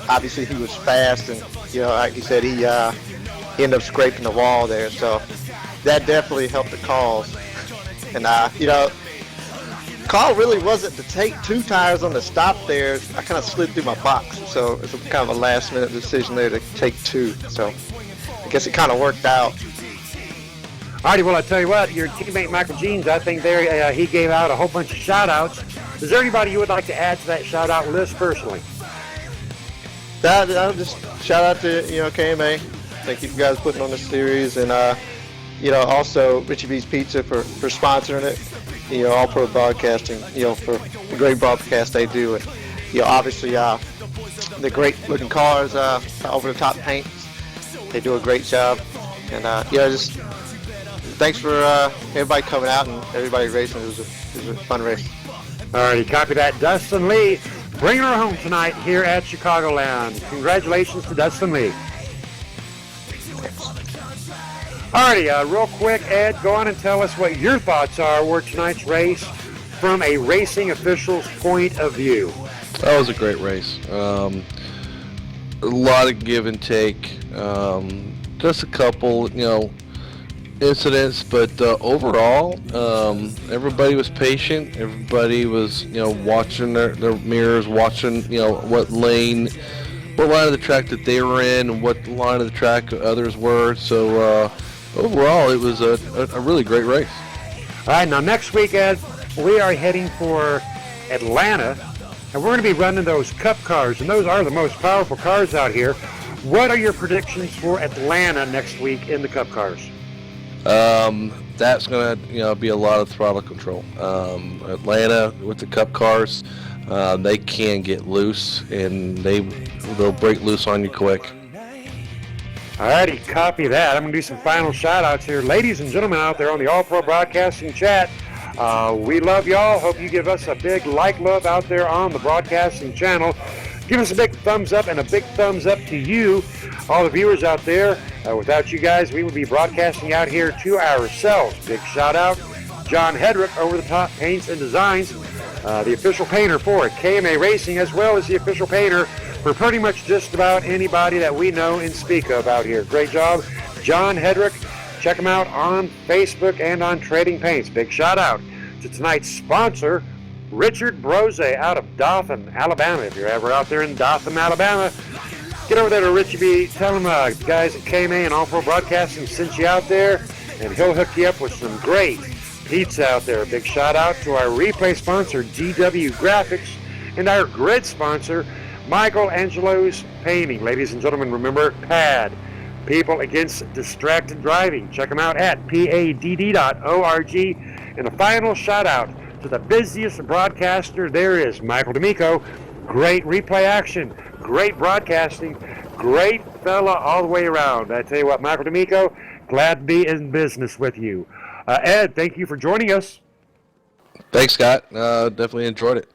H: Obviously, he was fast, and like you said, he ended up scraping the wall there. So that definitely helped the cause. And call really wasn't to take 2 tires on the stop there. I kind of slid through my box, so it's kind of a last-minute decision there to take 2. So I guess it kind of worked out.
D: Alrighty, well, I tell you what, your teammate Michael Jeans, I think there he gave out a whole bunch of shout-outs. Is there anybody you would like to add to that shout-out list personally?
H: I'll just shout out to KMA. Thank you guys putting on this series, and also Richie B's Pizza for sponsoring it. All Pro Broadcasting, for the great broadcast they do, and obviously the great looking cars, over the top paints. They do a great job, and just thanks for everybody coming out and everybody racing. It was a fun race.
D: Alrighty, copy that. Dustin Lee bringing her home tonight here at Chicagoland. Congratulations to Dustin Lee. Alrighty, real quick, Ed, go on and tell us what your thoughts are were tonight's race from a racing official's point of view.
E: That was a great race. A lot of give and take. Just a couple, incidents, but overall, everybody was patient. Everybody was, watching their mirrors, watching, what line of the track that they were in, and what line of the track others were. So overall, it was a really great race.
D: All right, now next week, Ed, we are heading for Atlanta, and we're going to be running those Cup cars, and those are the most powerful cars out here. What are your predictions for Atlanta next week in the Cup cars?
E: That's going to be a lot of throttle control. Atlanta with the Cup cars, they can get loose, and they'll break loose on you quick.
D: Alrighty, copy that. I'm going to do some final shout-outs here. Ladies and gentlemen out there on the All-Pro Broadcasting chat, we love y'all. Hope you give us a big love out there on the broadcasting channel. Give us a big thumbs up and a big thumbs up to you, all the viewers out there. Without you guys, we would be broadcasting out here to ourselves. Big shout-out, John Hedrick, Over the Top Paints and Designs, the official painter for KMA Racing, as well as the official painter for pretty much just about anybody that we know and speak of out here. Great job, John Hedrick. Check him out on Facebook and on Trading Paints. Big shout out to tonight's sponsor, Richard Brose out of Dothan, Alabama. If you're ever out there in Dothan, Alabama, get over there to Richie B. Tell him guys at KMA and All Pro Broadcasting sent you out there, and he'll hook you up with some great pizza out there. Big shout out to our replay sponsor, GW Graphics, and our grid sponsor, Michael Angelo's Painting. Ladies and gentlemen, remember PAD, People Against Distracted Driving. Check them out at padd.org. And a final shout out to the busiest broadcaster there is, Michael D'Amico. Great replay action, great broadcasting, great fella all the way around. I tell you what, Michael D'Amico, glad to be in business with you. Ed, thank you for joining us.
E: Thanks, Scott. Definitely enjoyed it.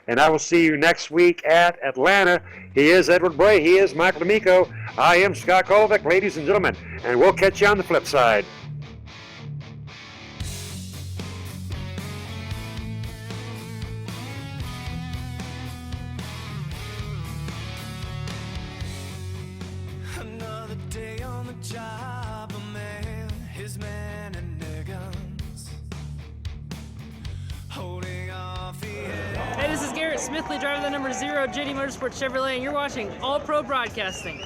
D: And I will see you next week at Atlanta. He is Edward Bray. He is Michael D'Amico. I am Scott Kolvik, ladies and gentlemen. And we'll catch you on the flip side.
C: Another day on the job, a man, his man and their guns, holding off the end.
B: Hey, this is Garrett Smithley, driving the number 0 JD Motorsports Chevrolet, and you're watching All Pro Broadcasting.